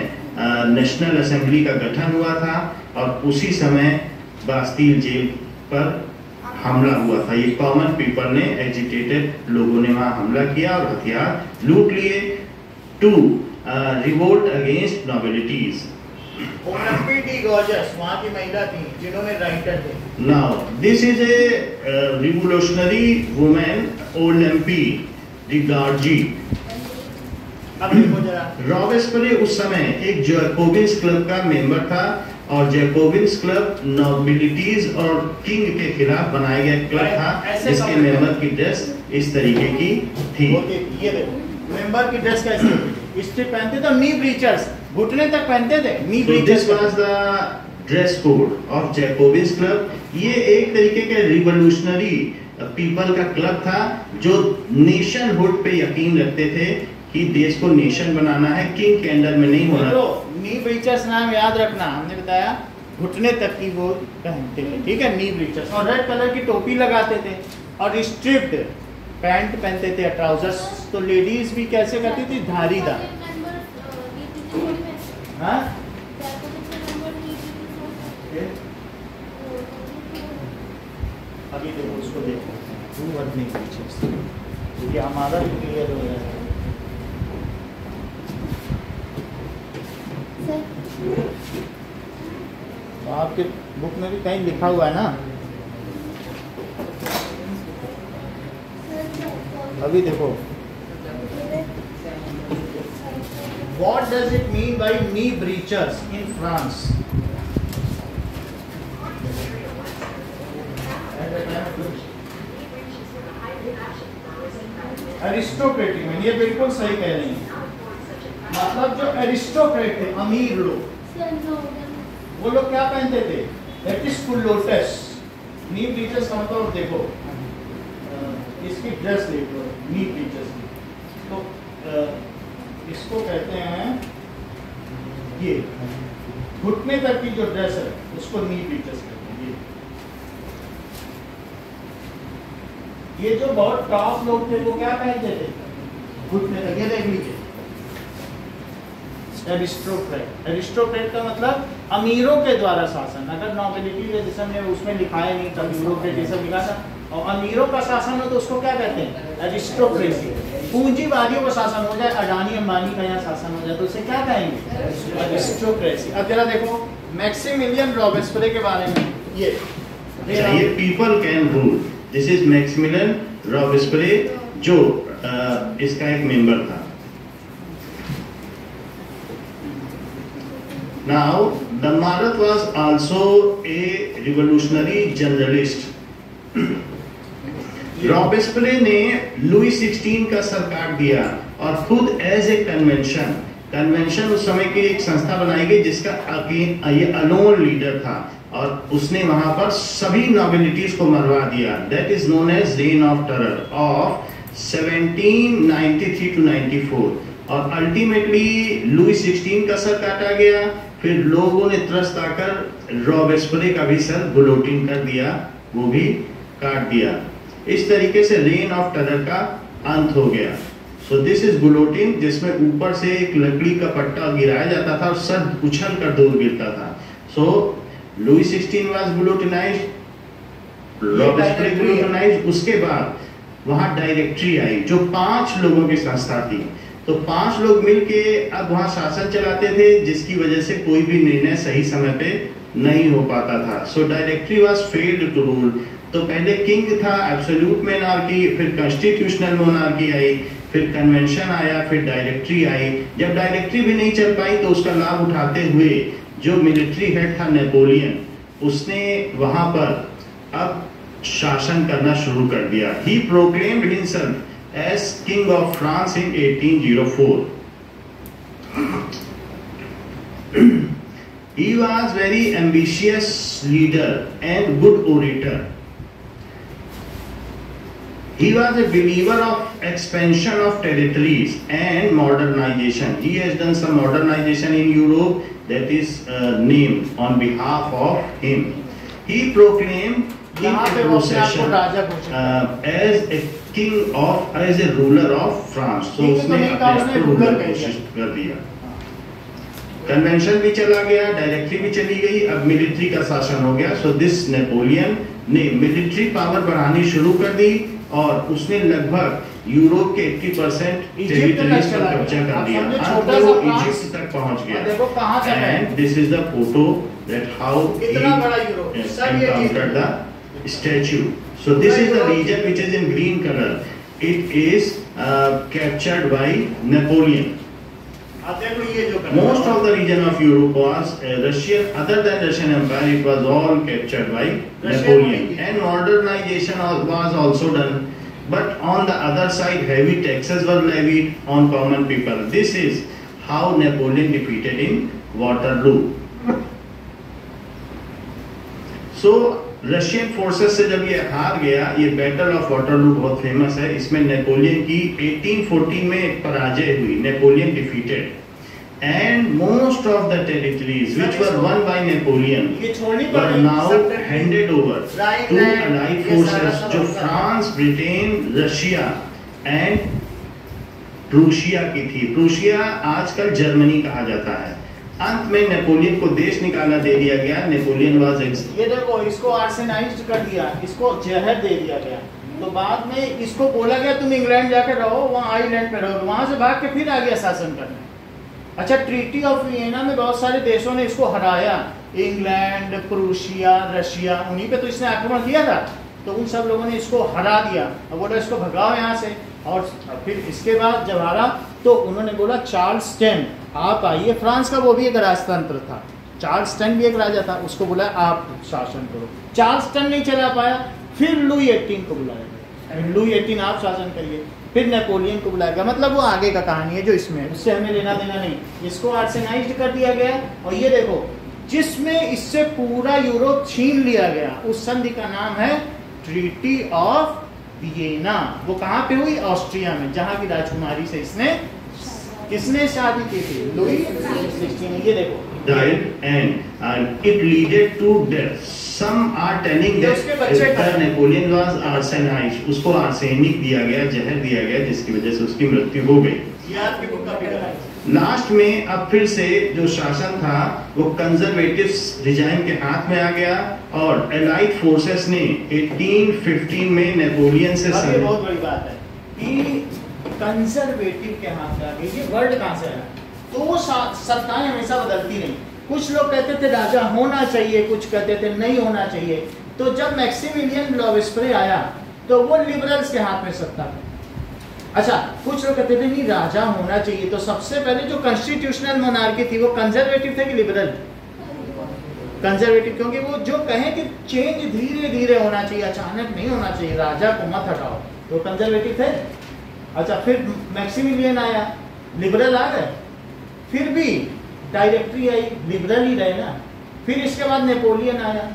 नेशनल असेंबली का गठन हुआ था, और उसी समय बास्टील जेल पर हमला हुआ था। ये कॉमन पीपल ने, एजिटेटेड लोगों ने वहां हमला किया और हथियार लूट लिए। 2 revolt against nobilities. Olympe de Gouges वहां की महिला थी जिन्होंने राइटर थे। Now this is a revolutionary women Olympe de Gouges. अब देखो जरा, रॉबेस्पियर उस समय एक जैकोबिन्स क्लब का मेंबर था, और जैकोबिन्स क्लब नॉबिलिटीज और किंग के खिलाफ बनाया गया क्लब था, जिसके मेंबर की ड्रेस इस तरीके की थी। ये देखो मेंबर की ड्रेस कैसी होती थी? स्ट्रिप पहनते थे, नी ब्रीचर्स, घुटने तक पहनते थे, knee breeches. This was the dress code of Jacobins club. ये एक तरीके के रिवोल्यूशनरी पीपल का क्लब था जो नेशनहुड पे यकीन रखते थे कि देश को नेशन बनाना है, किंग के अंडर में नहीं होना। नी ब्रीचर्स नाम याद रखना, हमने बताया घुटने तक की वो पहनते थे, ठीक है, नी ब्रीचर्स, और रेड कलर की टोपी लगाते थे और स्ट्रिप्ड पैंट पहनते थे, ट्राउजर्स। तो लेडीज भी कैसे करती थी, धारीदार। हाँ अभी देखो उसको देखो, नी ब्रीचर्स, ये हमारा भी क्लियर हो गया है। तो आपके बुक में भी कहीं लिखा हुआ है ना, अभी देखो What does it mean by knee breechers in France? Aristocratic में, ये बिल्कुल सही कह रही हैं। मतलब जो एरिस्टोक्रेट थे, अमीर लोग, वो लोग क्या पहनते थे, दैट इज कुलोटस। नी ब्रीचर्स का मतलब देखो, इसकी ड्रेस देखो, नी ब्रीचर्स की, तो इसको कहते हैं, ये घुटने तक की जो ड्रेस है उसको नी ब्रीचर्स कहते हैं। ये जो बहुत टॉप लोग थे वो क्या पहनते थे, घुटने तक, ये देख लीजिए, एरिस्टोक्रेट। एरिस्टोक्रेट का मतलब अमीरों के द्वारा शासन। अगर नॉबिलिटी लेजिस्लेशन में उसमें लिखाया नहीं था, ब्यूरोक्रेटिज्म लिखा था, और अमीरों का शासन हो तो उसको क्या कहते हैं, एरिस्टोक्रेसी। पूंजीवादियों का शासन हो जाए, अडानी अंबानी का यहाँ शासन हो जाए, तो उसे क्या कहेंगे, एरिस्टोक्रेसी। अब जरा देखो मैक्सिमिलियन रॉबेस्पियर के बारे में, ये people can rule, this is Maximilian Robespierre, जो इसका एक मेंबर था। Now, the Marat was also a revolutionary generalist. Robespierre ने लुई 16 का सर काट दिया और खुद एज ए कन्वेंशन उस समय की एक संस्था बनाई गई जिसका ये अलोन लीडर था, और उसने वहां पर सभी नॉबिलिटीज को मरवा दिया। That is known as reign of terror of 1793 to 94। और अल्टीमेटली लुई 16 का सर काटा गया, फिर लोगों ने त्रस्त आकर रॉबेस्पियर का भी सर गुलोटिन कर दिया, वो भी काट दिया। इस तरीके से रेन ऑफ टेरर का अंत हो गया। सो दिस इज गुलोटिन, जिसमें ऊपर से एक लकड़ी का पट्टा गिराया जाता था और सर उछल कर दूर गिरता था। सो लुई 16 वाज गुलोटिनाइज्ड, रॉबेस्पियर गुलोटिनाइज्ड। उसके बाद वहां डायरेक्टरी आई जो 5 लोगों की संस्था थी। तो 5 लोग मिलके अब वहां शासन चलाते थे, जिसकी वजह से कोई भी निर्णय सही समय पे नहीं हो पाता था। So directory was failed to rule. तो पहले किंग था, एब्सोल्यूट मोनार्की, फिर कॉन्स्टिट्यूशनल मोनार्की आई, फिर कन्वेंशन आया, फिर डायरेक्टरी आई। जब डायरेक्टरी भी नहीं चल पाई तो उसका लाभ उठाते हुए जो मिलिट्री हेड था नेपोलियन, उसने वहां पर अब शासन करना शुरू कर दिया। He proclaimed himself as King of France in 1804. He was very ambitious leader and good orator. He was a believer of expansion of territories and modernization. He has done some modernization in Europe that is named on behalf of him. He proclaimed as a king of, as a ruler of France. So उसने अपने आप को रूलर घोषित कर दिया। कन्वेंशन भी चला गया, डायरेक्टरी भी चली गई, अब मिलिट्री का शासन हो गया। सो दिस नेपोलियन ने मिलिट्री पावर बढ़ानी शुरू कर दी और उसने लगभग यूरोप के 80% टेरिटरीज पर कब्जा कर दिया। अब वो इजिप्ट तक पहुंच गया। देखो कहां तक है, and this is the photo that how इतना बड़ा यूरोप, सब ये encountered the statue. So this is the region which is in green color. It is captured by Napoleon. Most of the region of Europe was Russian. Other than Russian Empire, it was all captured by Napoleon. And modernization was also done. But on the other side, heavy taxes were levied on common people. This is how Napoleon defeated in Waterloo. So Russian forces से जब ये हार गया, ये बैटल ऑफ वाटरलू बहुत फेमस है, इसमें नेपोलियन की 1814 में पराजय हुई, Napoleon defeated and most of the territories which were won by Napoleon ये छोड़नी were पड़ी now handed over to Allied ये forces सारा सब जो होता है। France, Britain, Russia and Prussia की थी। प्रूशिया आजकल जर्मनी कहा जाता है। अंत में नेपोलियन को देश निकाला दे दिया गया। नेपोलियन वाज ये देखो, इसको आर्सेनाइज्ड कर दिया, इसको जहर दे दिया गया। तो बाद में इसको बोला गया तुम इंग्लैंड जाकर रहो, वहाँ आइलैंड पे रहो, वहाँ से भाग के फिर आ गया शासन करने। अच्छा, ट्रीटी ऑफ वियना में बहुत सारे देशों ने इसको हराया, इंग्लैंड, प्रूशिया, रशिया, उन्हीं पे तो इसने आक्रमण किया था। तो उन सब लोगों ने इसको हरा दिया। अब बोला इसको भगाओ यहाँ से। और फिर इसके बाद जब हारा तो उन्होंने बोला चार्ल्स टेन आप आइए। फ्रांस का वो भी एक राजतंत्र था, चार्ल्स टेन भी एक राजा था, उसको बोला आप शासन करो। चार्ल्स टेन नहीं चला पाया, फिर लुई 18 को बुलाया, लुई 18 आप शासन करिए। फिर नेपोलियन को बुलाया गया। मतलब वो आगे का कहानी है जो इसमें, उससे हमें लेना देना नहीं। इसको आर्सेनाइज्ड कर दिया गया। और ये देखो, जिसमें इससे पूरा यूरोप छीन लिया गया, उस संधि का नाम है ट्रीटी ऑफ वियना। वो कहाँ पे हुई? ऑस्ट्रिया में, जहाँ की राजकुमारी से किसने शादी की थी? लुई 16। ये देखो, died and it leaded to death. Some are telling that Napoleon was arsenized, उसको आर्सेनिक दिया गया, जहर दिया गया, जिसकी वजह से उसकी मृत्यु हो गई। ये आपकी बुक का फिगर है। लास्ट में अब फिर से जो शासन था वो कंजर्वेटिव्स रिजाइम के हाथ में आ गया और एलाइड फोर्सेस ने 1815 में नेपोलियन से अब ये बहुत बड़ी बात है कि कंजर्वेटिव के हाथ में आ गई। ये वर्ड कहाँ से आया? तो वो सत्ताएं हमेशा बदलती नहीं। कुछ लोग कहते थे राजा होना चाहिए, कुछ कहते थे नहीं होना चाहिए। तो जब मैक्सिमिलियन रॉबेस्पियर आया तो वो लिबरल्स के हाथ में सत्ता थी। अच्छा, कुछ लोग कहते थे नहीं राजा होना चाहिए। तो सबसे पहले जो कॉन्स्टिट्यूशनल मोनार्की थी वो कंजर्वेटिव थे कि लिबरल? कंजर्वेटिव, क्योंकि वो जो कहें कि चेंज धीरे धीरे होना चाहिए, अचानक नहीं होना चाहिए, राजा को मत हटाओ, तो कंजर्वेटिव थे। अच्छा, फिर मैक्सिमिलियन आया, लिबरल आ गए। फिर भी डायरेक्टरी आई, लिबरल ही रहे ना। फिर इसके बाद नेपोलियन आया,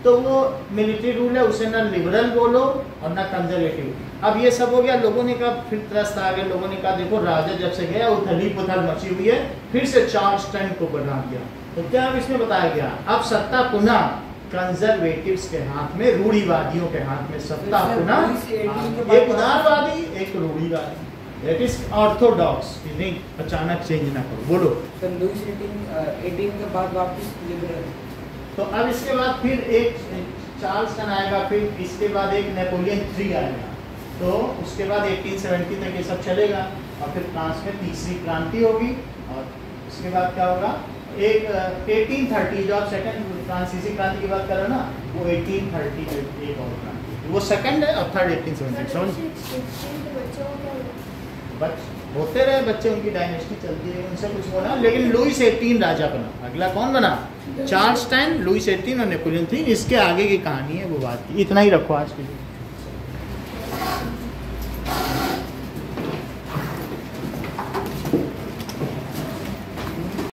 तो वो मिलिट्री रूल है, उसे ना लिबरल बोलो और ना कंजर्वेटिव। अब ये सब हो गया, लोगों ने कहा, फिर त्रस्त आ गए, लोगों ने कहा देखो राजा जब से गया उथली पुथल मची हुई है, फिर से चार्ल्स टेन को बढ़ा दिया। तो क्या अब इसमें बताया गया, अब सत्ता पुनः कंजर्वेटिव्स के हाथ में, रूढ़िवादियों के हाथ में सत्ता पुनः। एक उदारवादी, एक रूढ़िवादी, दैट इज ऑर्थोडॉक्स। नहीं, अचानक चेंज ना करो। बोलो। तो लुई 18 के बाद वापस लिबरल। तो अब इसके बाद फिर एक चार्ल्स टेन आएगा, फिर इसके बाद एक नेपोलियन 3 आएगा। तो उसके बाद 1870 तक ये सब चलेगा। और फिर फ्रांस में तीसरी क्रांति होगी। और उसके बाद क्या होगा, एक 1830, जो आप सेकंड फ्रांसीसी क्रांति की बात कर रहे हो ना, वो 1830 में एक और क्रांति, वो सेकंड है। और थर्ड 1877। होते रहे बच्चे, उनकी डायनेस्टी चलती रही, उनसे कुछ बोला। लेकिन लुईस 18 राजा बना। अगला कौन बना? चार्ल्स टेन, लुईस 18 और नेपोलियन 3। इसके आगे की कहानी है वो बात की। इतना ही रखो आज के लिए।